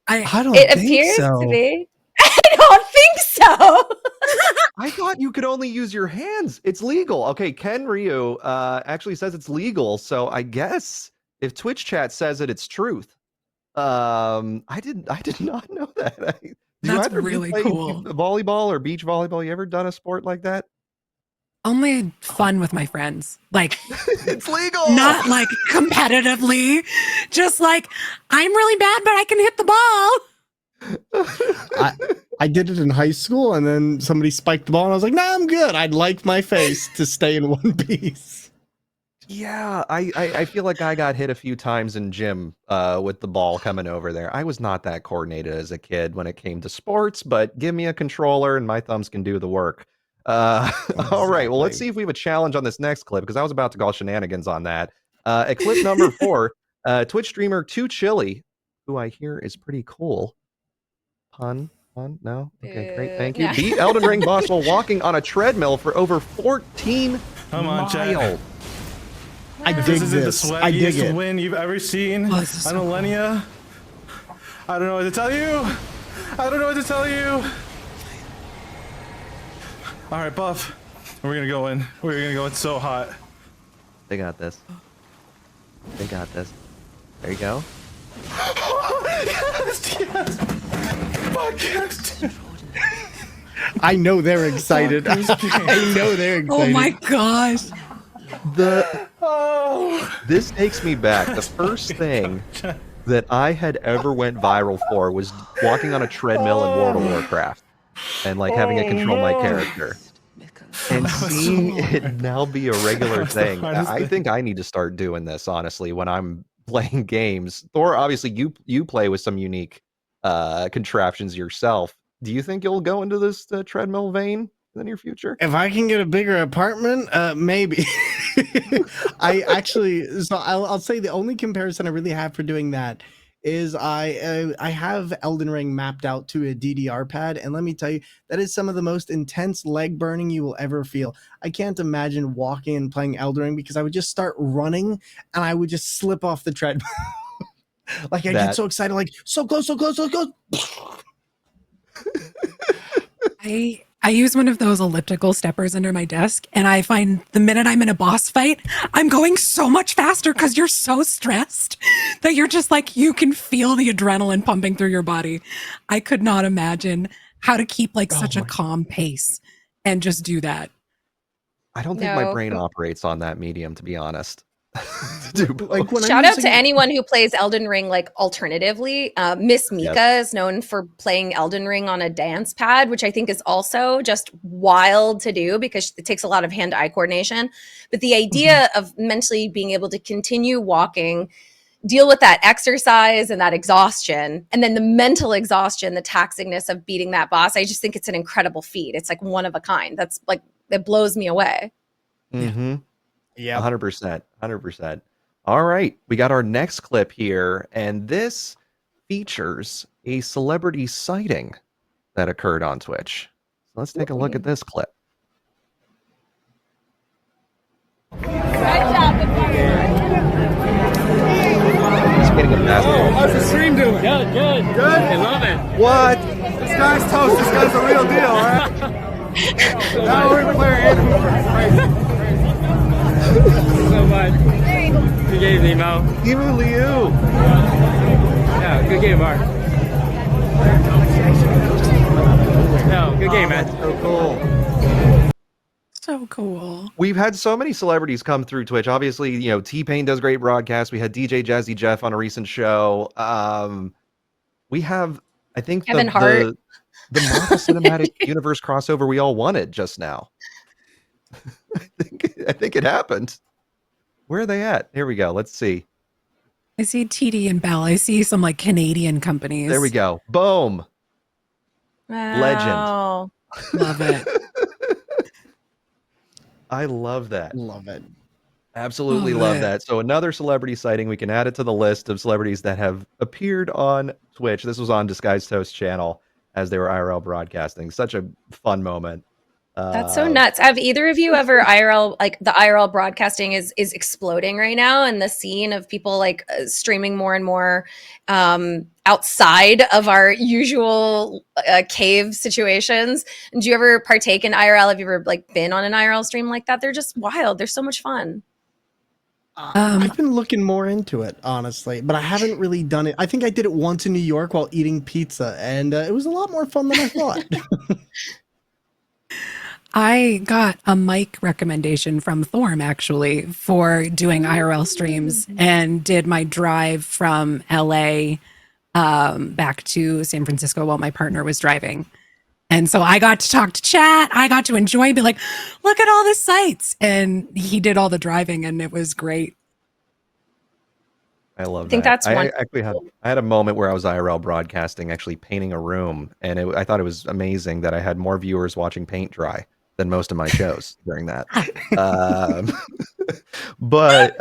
I don't It think appears so. to be. I don't think so. I thought you could only use your hands. It's legal. Okay, Ken Ryu actually says it's legal, so I guess if Twitch chat says it, it's truth. I did not know that. That's really cool. Volleyball or beach volleyball? You ever done a sport like that? Only fun with my friends. Like, It's legal. not like competitively. Just like, I'm really bad, but I can hit the ball. I did it in high school, and then somebody spiked the ball, and I was like, "Nah, I'm good. I'd like my face to stay in one piece." Yeah, I feel like I got hit a few times in gym with the ball coming over there. I was not that coordinated as a kid when it came to sports, but give me a controller and my thumbs can do the work. All right, well, let's see if we have a challenge on this next clip, because I was about to call shenanigans on that. At clip number 4, Twitch streamer 2llebelle, who I hear is pretty cool. Pun? No? Okay, great, thank you. Yeah. Beat Elden Ring boss while walking on a treadmill for over 14 Come on, miles. chat. I dig This is the this. I dig swaggiest it. win you've ever seen. Oh, this is so Millennia. I don't know what to tell you. I don't know what to tell you. All right, Buff. We're gonna go in. We're gonna go in so hot. They got this. They got this. There you go. Yes, yes. Fuck yes. I know they're excited. I know they're excited. Oh my gosh. This takes me back. The first thing that I had ever went viral for was walking on a treadmill in World of Warcraft and like having it control my character. And seeing it now be a regular thing, I think I need to start doing this, honestly, when I'm playing games. Thor, obviously you play with some unique contraptions yourself. Do you think you'll go into this treadmill vein in the near future? If I can get a bigger apartment, maybe. I actually, so I'll say the only comparison I really have for doing that is I have Elden Ring mapped out to a DDR pad, and let me tell you, that is some of the most intense leg burning you will ever feel. I can't imagine walking and playing Elden Ring because I would just start running and I would just slip off the treadmill. Like I get so excited, like so close, so close, so close. I use one of those elliptical steppers under my desk, and I find the minute I'm in a boss fight, I'm going so much faster because you're so stressed that you're just like, you can feel the adrenaline pumping through your body. I could not imagine how to keep like such a calm pace and just do that. I don't think my brain operates on that medium, to be honest. Like shout out to anyone who plays Elden Ring like alternatively. Miss Mika is known for playing Elden Ring on a dance pad, which I think is also just wild to do because it takes a lot of hand-eye coordination. But the idea of mentally being able to continue walking, deal with that exercise and that exhaustion, and then the mental exhaustion, the taxingness of beating that boss, I just think it's an incredible feat. It's like one of a kind. That's like, it blows me away. Mm-hmm. Yeah, 100%. 100%. All right, we got our next clip here, and this features a celebrity sighting that occurred on Twitch. So let's take a look at this clip. He's getting a basketball. How's the stream doing? Good, good. Good? I love it. What? This guy's toast. This guy's a real deal, all right? Now we're playing so much. Good game, Nemo. Emu Liu. Yeah, good game, Mark. No, good game, man. So cool. So cool. We've had so many celebrities come through Twitch. Obviously, you know, T-Pain does great broadcasts. We had DJ Jazzy Jeff on a recent show. We have, I think, the Marvel Cinematic Universe crossover we all wanted just now. I think it happened. Where are they at? Here we go. Let's see. I see TD and Bell. I see some like Canadian companies. There we go. Boom. Wow. Legend. Love it. I love that. Love it. Absolutely love that. So another celebrity sighting. We can add it to the list of celebrities that have appeared on Twitch. This was on Disguised Toast channel as they were IRL broadcasting. Such a fun moment. That's so nuts. Have either of you ever IRL, like the IRL broadcasting is exploding right now, and the scene of people like streaming more and more outside of our usual cave situations? And do you ever partake in IRL? Have you ever like been on an IRL stream like that? They're just wild. They're so much fun. I've been looking more into it, honestly, but I haven't really done it. I think I did it once in New York while eating pizza, and it was a lot more fun than I thought. I got a mic recommendation from Thorm actually for doing IRL streams, and did my drive from LA back to San Francisco while my partner was driving. And so I got to talk to chat. I got to enjoy and be like, look at all the sights. And he did all the driving, and it was great. I love that. I think that's I actually had a moment where I was IRL broadcasting, actually painting a room, and I thought it was amazing that I had more viewers watching paint dry than most of my shows during that. But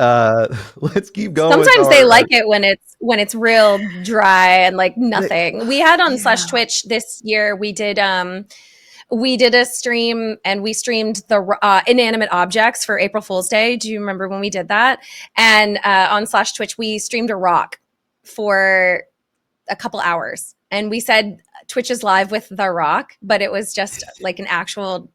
let's keep going. Sometimes they like it when it's real dry and like nothing. We had on /Twitch this year. We did a stream, and we streamed the inanimate objects for April Fool's Day. Do you remember when we did that? And on /Twitch, we streamed a rock for a couple hours, and we said Twitch is live with the rock, but it was just like an actual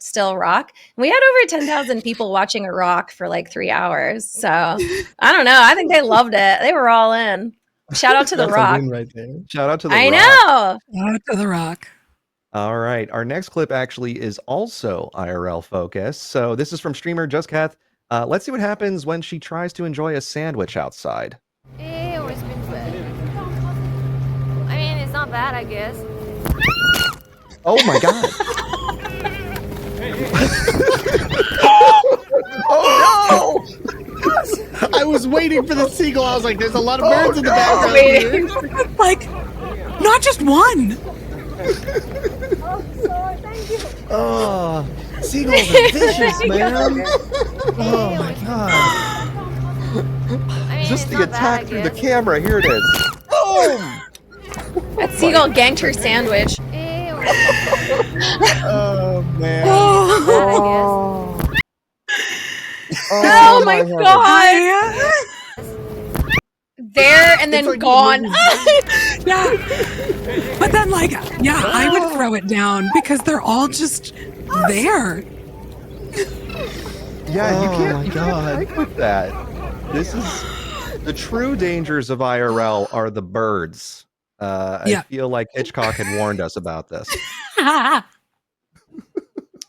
still rock. And we had over 10,000 people watching a rock for like 3 hours. So I don't know. I think they loved it. They were all in. Shout out to the rock. Right there. Shout out to the rock. I know. Shout out to the rock. All right. Our next clip actually is also IRL focused. So this is from streamer Just Kath. Let's see what happens when she tries to enjoy a sandwich outside. Ew, it's been fed. I mean, it's not bad, I guess. Oh my god. Oh no! I was waiting for the seagull. I was like, there's a lot of birds in the background. Waiting. Like, not just one. Oh, seagulls are vicious, man. Oh my god. I mean, Just it's the not attack bad, through I the guess. camera. Here it is. Boom! That seagull ganked her sandwich. Oh man. Oh my heavens. god! There and then like gone. Yeah. But then, like, yeah, I would throw it down because they're all just there. Yeah, you Oh can't, my you God. can't fight with that. This is the true dangers of IRL are the birds. Yeah. I feel like Hitchcock had warned us about this.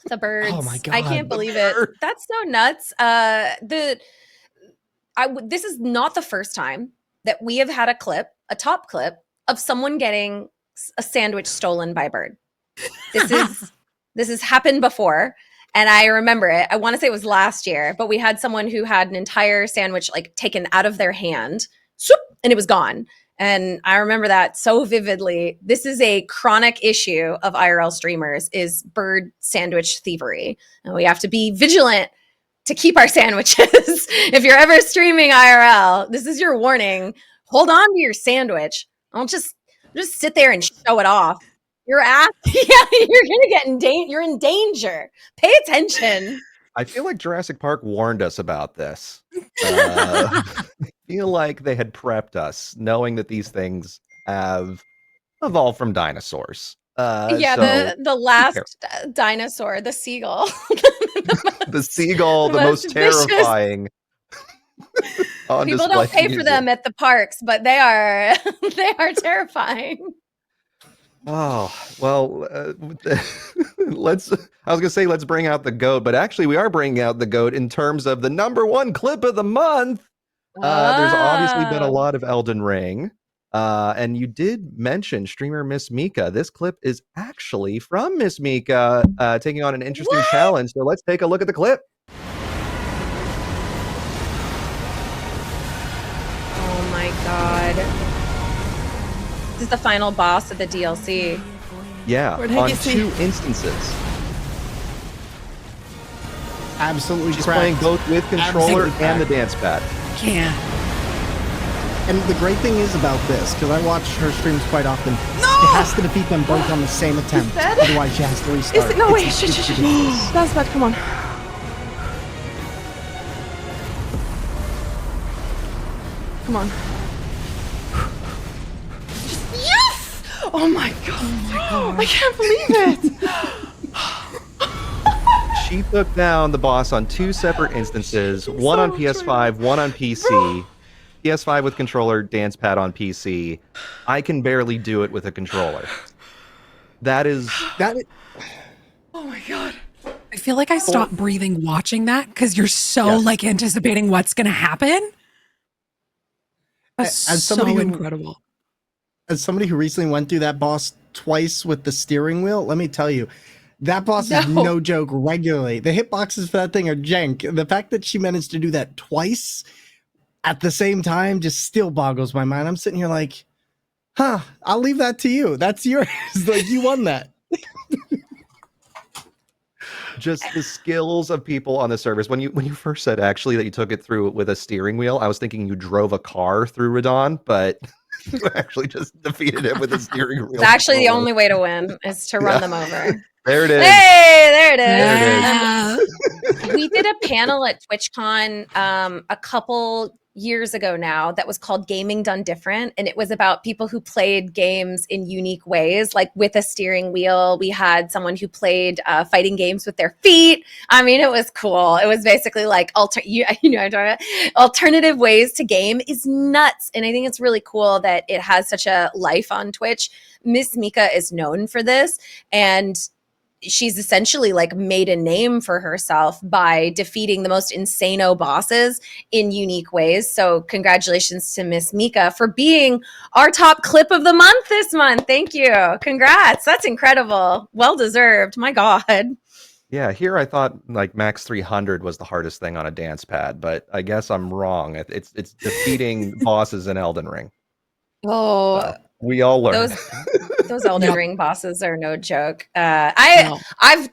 The birds. Oh my God, I can't the believe it. birds. That's so nuts. This is not the first time that we have had a top clip of someone getting a sandwich stolen by a bird. This has happened before, and I remember it. I want to say it was last year, but we had someone who had an entire sandwich like taken out of their hand, swoop, and it was gone. And I remember that so vividly. This is a chronic issue of IRL streamers is bird sandwich thievery. And we have to be vigilant to keep our sandwiches. If you're ever streaming IRL, this is your warning. Hold on to your sandwich. Don't just sit there and show it off. You're you're in danger. Pay attention. I feel like Jurassic Park warned us about this. I feel like they had prepped us, knowing that these things have evolved from dinosaurs. Yeah, so the last dinosaur, the seagull. the seagull, the most vicious. terrifying. on People display don't pay for music. them at the parks, but they are terrifying. Oh, well, let's bring out the GOAT, but actually we are bringing out the GOAT in terms of the #1 clip of the month. There's obviously been a lot of Elden Ring. And you did mention streamer Miss Mika. This clip is actually from Miss Mika taking on an interesting challenge. So let's take a look at the clip. Oh my god. This is the final boss of the DLC. Yeah, on 2 instances. Absolutely She's cracked. playing both with controller Absolutely and the cracked. dance pad. Yeah. And the great thing is about this, because I watch her streams quite often, she has to defeat them both on the same attempt. Otherwise, she has to restart. No, wait, It's shh. ridiculous. That's bad, come on. Come on. Yes! Oh my god. I can't believe it. She took down the boss on 2 separate instances, one on PS5, one on PC. PS5 with controller, dance pad on PC. I can barely do it with a controller. That is... Oh my god. I feel like I stopped breathing watching that because you're so like anticipating what's going to happen. That's As so somebody who- incredible. As somebody who recently went through that boss twice with the steering wheel, let me tell you, that boss is no joke regularly. The hitboxes for that thing are jank. The fact that she managed to do that twice at the same time just still boggles my mind. I'm sitting here like, huh, I'll leave that to you. That's yours. Like, you won that. Just the skills of people on the servers. When you first said actually that you took it through with a steering wheel, I was thinking you drove a car through Radon, but you actually just defeated it with a steering wheel. It's actually the only way to win is to run them over. There it is. Hey, there it is. There it is. We did a panel at TwitchCon a couple years ago now that was called Gaming Done Different, and it was about people who played games in unique ways, like with a steering wheel. We had someone who played fighting games with their feet. I mean, it was cool. It was basically like alternative ways to game is nuts, and I think it's really cool that it has such a life on Twitch. Miss Mika is known for this, and she's essentially like made a name for herself by defeating the most insano bosses in unique ways. So congratulations to Miss Mika for being our top clip of the month this month. Thank you. Congrats. That's incredible. Well deserved. My God. Yeah, here I thought like max 300 was the hardest thing on a dance pad, but I guess I'm wrong. It's defeating bosses in Elden Ring. Oh, So we all learn. those Elden Yep. Ring bosses are no joke. No. I've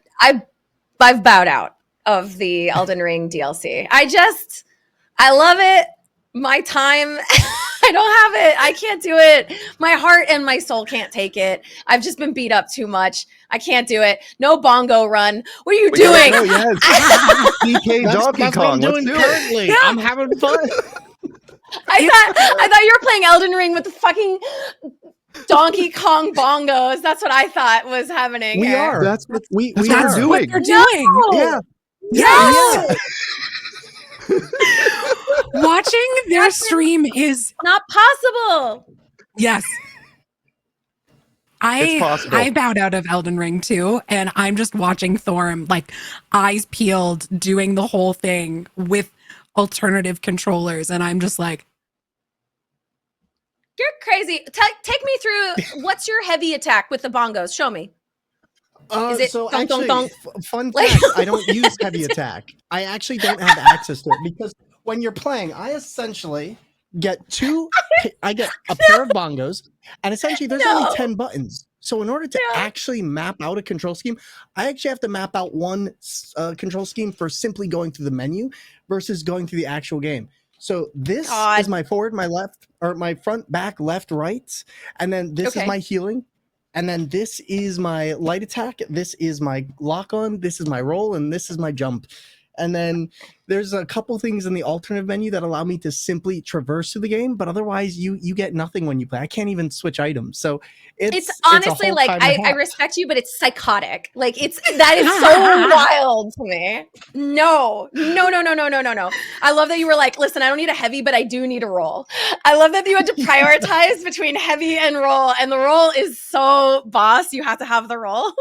bowed out of the Elden Ring DLC. I love it. My time, I don't have it. I can't do it. My heart and my soul can't take it. I've just been beat up too much. I can't do it. No bongo run. What are you doing? Oh yes, DK Donkey That's what Kong. I'm Let's doing do it. currently. I'm having fun. I thought you were playing Elden Ring with the fucking Donkey Kong bongos. That's what I thought was happening. We here. are. That's what We that's are. what What doing. they're doing. Yeah. Yes. Watching their stream is Not possible. yes. It's possible. I bowed out of Elden Ring too, and I'm just watching Thorm like eyes peeled doing the whole thing with alternative controllers, and I'm just like, You're crazy. Take me through. What's your heavy attack with the bongos? Show me. Is it So dunk, dunk, actually, dunk? fun Like- fact, I don't use heavy attack. I actually don't have access to it because when you're playing, I essentially get I get a pair of bongos, and essentially there's only 10 buttons. So in order to actually map out a control scheme, I actually have to map out one control scheme for simply going through the menu versus going through the actual game. So this is my forward, my left, or my front, back, left, right, and then this is my healing. And then this is my light attack, this is my lock on, this is my roll, and this is my jump. And then there's a couple things in the alternative menu that allow me to simply traverse through the game, but otherwise you get nothing when you play. I can't even switch items. So it's honestly a whole like time and a I half. respect you, but it's psychotic. Like that is so wild to me. No. I love that you were like, listen, I don't need a heavy, but I do need a roll. I love that you had to prioritize between heavy and roll, and the roll is so boss. You have to have the roll.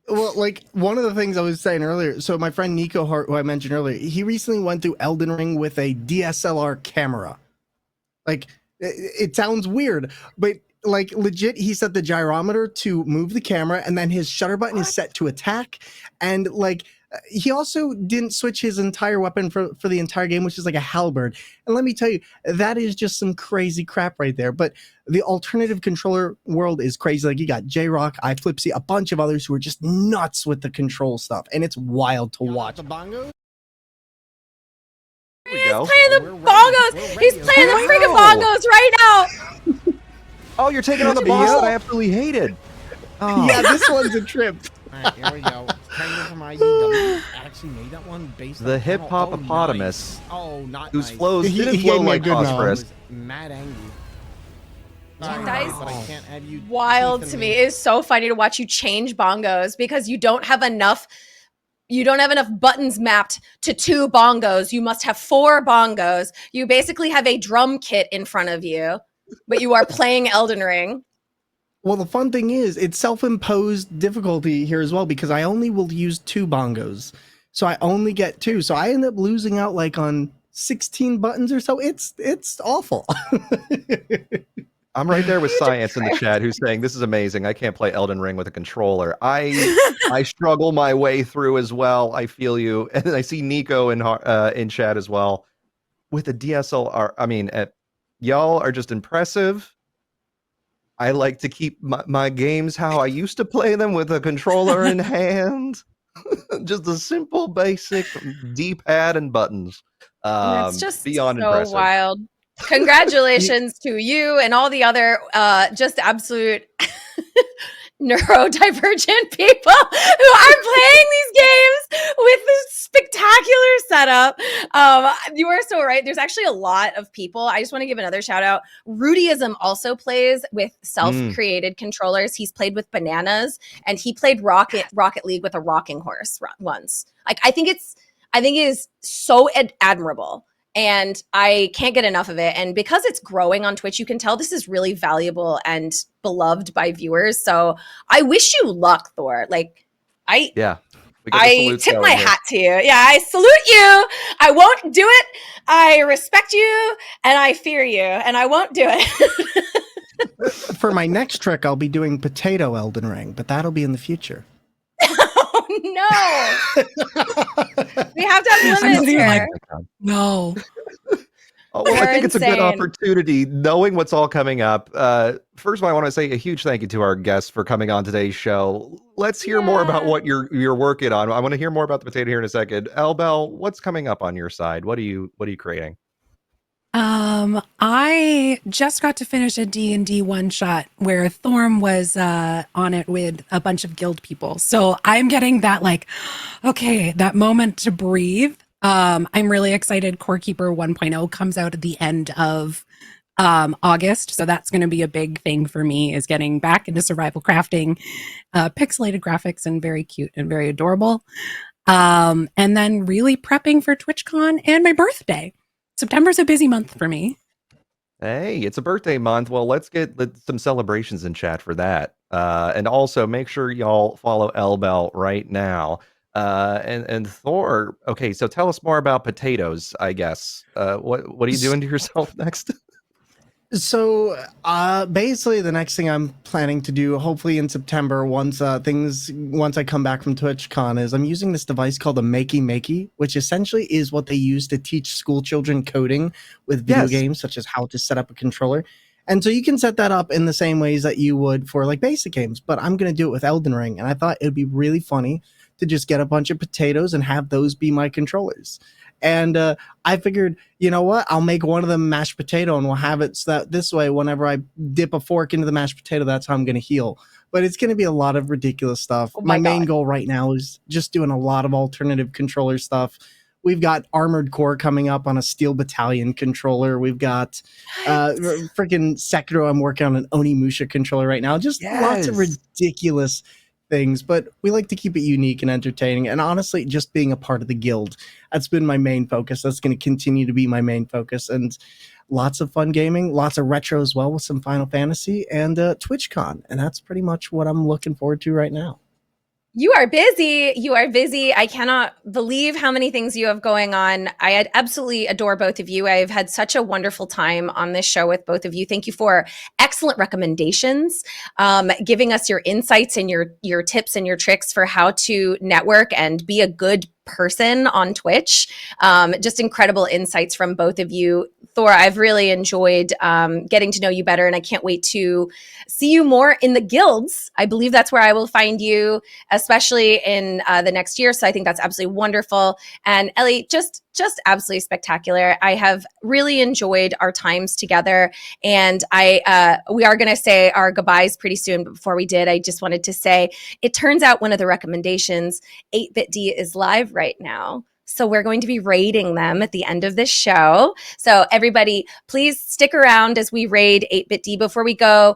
Well, like one of the things I was saying earlier, so my friend Nico Hart, who I mentioned earlier, he recently went through Elden Ring with a DSLR camera. Like, it sounds weird, but like legit, he set the gyrometer to move the camera, and then his shutter button is set to attack. And like, he also didn't switch his entire weapon for the entire game, which is like a halberd. And let me tell you, that is just some crazy crap right there. But the alternative controller world is crazy. Like you got J-Rock, iFlipsy, a bunch of others who are just nuts with the control stuff. And it's wild to watch. The bongo? He's playing the bongos. He's playing the freaking bongos right now. Oh, you're taking on the boss that I absolutely hated. Oh. Yeah, this one's a trip. Alright, here we go. From IDW. Actually made that one based The on hip hoppopotamus, not whose nice. flows didn't flow like phosphorus. Mad angry. That is But I can't have you wild teeth to in me. It is so funny to watch you change bongos because you don't have enough buttons mapped to 2 bongos. You must have 4 bongos. You basically have a drum kit in front of you, but you are playing Elden Ring. Well, the fun thing is it's self-imposed difficulty here as well, because I only will use 2 bongos. So I only get 2. So I end up losing out like on 16 buttons or so. It's awful. I'm right there with Science in the chat who's saying this is amazing. I can't play Elden Ring with a controller. I struggle my way through as well. I feel you. And then I see Nico in chat as well with a DSLR. I mean, y'all are just impressive. I like to keep my games how I used to play them, with a controller in hand. Just a simple, basic D-pad and buttons. That's just beyond so impressive. wild. Congratulations to you and all the other just absolute neurodivergent people who are playing these games with this spectacular setup. You are so right. There's actually a lot of people. I just want to give another shout out. Rudyism also plays with self-created controllers. He's played with bananas, and he played Rocket League with a rocking horse once. Like I think it is so admirable. And I can't get enough of it. And because it's growing on Twitch, you can tell this is really valuable and beloved by viewers. So I wish you luck, Thor. Like, I tip my hat to you. Yeah, I salute you. I won't do it. I respect you and I fear you, and I won't do it. For my next trick, I'll be doing potato Elden Ring, but that'll be in the future. Oh No. We have to have limits here. No. Oh, well, I They're think it's a good insane. opportunity, knowing what's all coming up. First of all, I want to say a huge thank you to our guests for coming on today's show. Let's hear more about what you're working on. I want to hear more about the potato here in a second. Bell, what's coming up on your side? What are you creating? I just got to finish a D&D one shot where Thorm was on it with a bunch of guild people. So I'm getting that okay, that moment to breathe. I'm really excited. Core Keeper 1.0 comes out at the end of August. So that's going to be a big thing for me, is getting back into survival crafting, pixelated graphics, and very cute and very adorable. And then really prepping for TwitchCon and my birthday. September's a busy month for me. Hey, it's a birthday month. Well, let's get some celebrations in chat for that. And also make sure y'all follow Bell right now. And Thor, okay, so tell us more about potatoes, I guess. What are you doing to yourself next? So basically the next thing I'm planning to do, hopefully in September, once I come back from TwitchCon, is I'm using this device called a Makey, which essentially is what they use to teach school children coding with video games, such as how to set up a controller. And so you can set that up in the same ways that you would for basic games, but I'm going to do it with Elden Ring. And I thought it'd be really funny to just get a bunch of potatoes and have those be my controllers. And I figured, you know what? I'll make one of them mashed potato, and we'll have it so that this way, whenever I dip a fork into the mashed potato, that's how I'm going to heal. But it's going to be a lot of ridiculous stuff. My main goal right now is just doing a lot of alternative controller stuff. We've got Armored Core coming up on a Steel Battalion controller. We've got freaking Sekiro. I'm working on an Onimusha controller right now. Just lots of ridiculous things, but we like to keep it unique and entertaining, and honestly just being a part of the guild, that's been my main focus. That's going to continue to be my main focus, and lots of fun gaming, lots of retro as well with some Final Fantasy, and TwitchCon, and that's pretty much what I'm looking forward to right now. You are busy. You are busy. I cannot believe how many things you have going on. I absolutely adore both of you. I've had such a wonderful time on this show with both of you. Thank you for excellent recommendations, giving us your insights and your tips and your tricks for how to network and be a good person on Twitch. Just incredible insights from both of you. Thor, I've really enjoyed getting to know you better, and I can't wait to see you more in the guilds. I believe that's where I will find you, especially in the next year. So I think that's absolutely wonderful. And Ellie, just absolutely spectacular. I have really enjoyed our times together, and we are going to say our goodbyes pretty soon. But before we did, I just wanted to say, it turns out one of the recommendations, 8BitD is live right now. So we're going to be raiding them at the end of this show. So everybody, please stick around as we raid 8BitD. Before we go,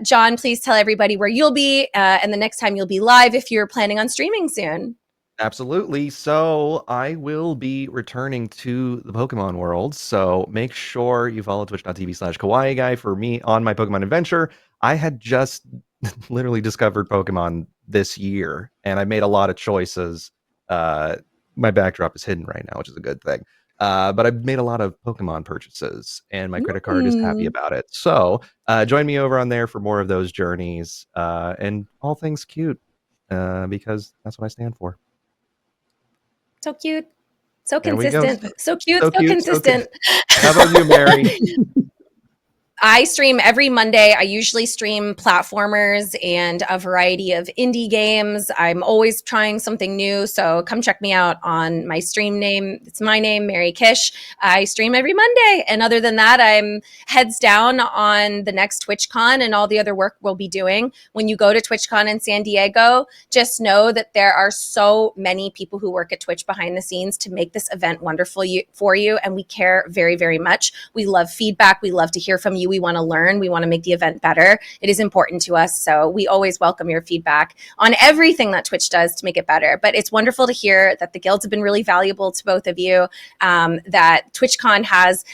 John, please tell everybody where you'll be and the next time you'll be live if you're planning on streaming soon. Absolutely. So I will be returning to the Pokemon world. So make sure you follow twitch.tv/kawaii guy for me on my Pokemon adventure. I had just literally discovered Pokemon this year, and I made a lot of choices. My backdrop is hidden right now, which is a good thing. But I've made a lot of Pokemon purchases, and my credit card is happy about it. So join me over on there for more of those journeys and all things cute, because that's what I stand for. So cute. So There we go. consistent. So cute. So consistent. How about you, Mary? I stream every Monday. I usually stream platformers and a variety of indie games. I'm always trying something new. So come check me out on my stream name. It's my name, Mary Kish. I stream every Monday. And other than that, I'm heads down on the next TwitchCon and all the other work we'll be doing. When you go to TwitchCon in San Diego, just know that there are so many people who work at Twitch behind the scenes to make this event wonderful for you. And we care very, very much. We love feedback. We love to hear from you. We want to learn. We want to make the event better. It is important to us. So we always welcome your feedback on everything that Twitch does to make it better. But it's wonderful to hear that the guilds have been really valuable to both of you, that TwitchCon has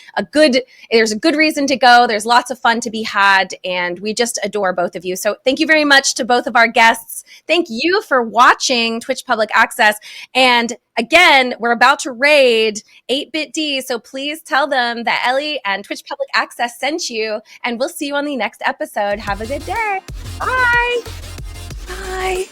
there's a good reason to go. There's lots of fun to be had. And we just adore both of you. So thank you very much to both of our guests. Thank you for watching Twitch Public Access. And again, we're about to raid 8BitD, so please tell them that Ellie and Twitch Public Access sent you, and we'll see you on the next episode. Have a good day. Bye. Bye.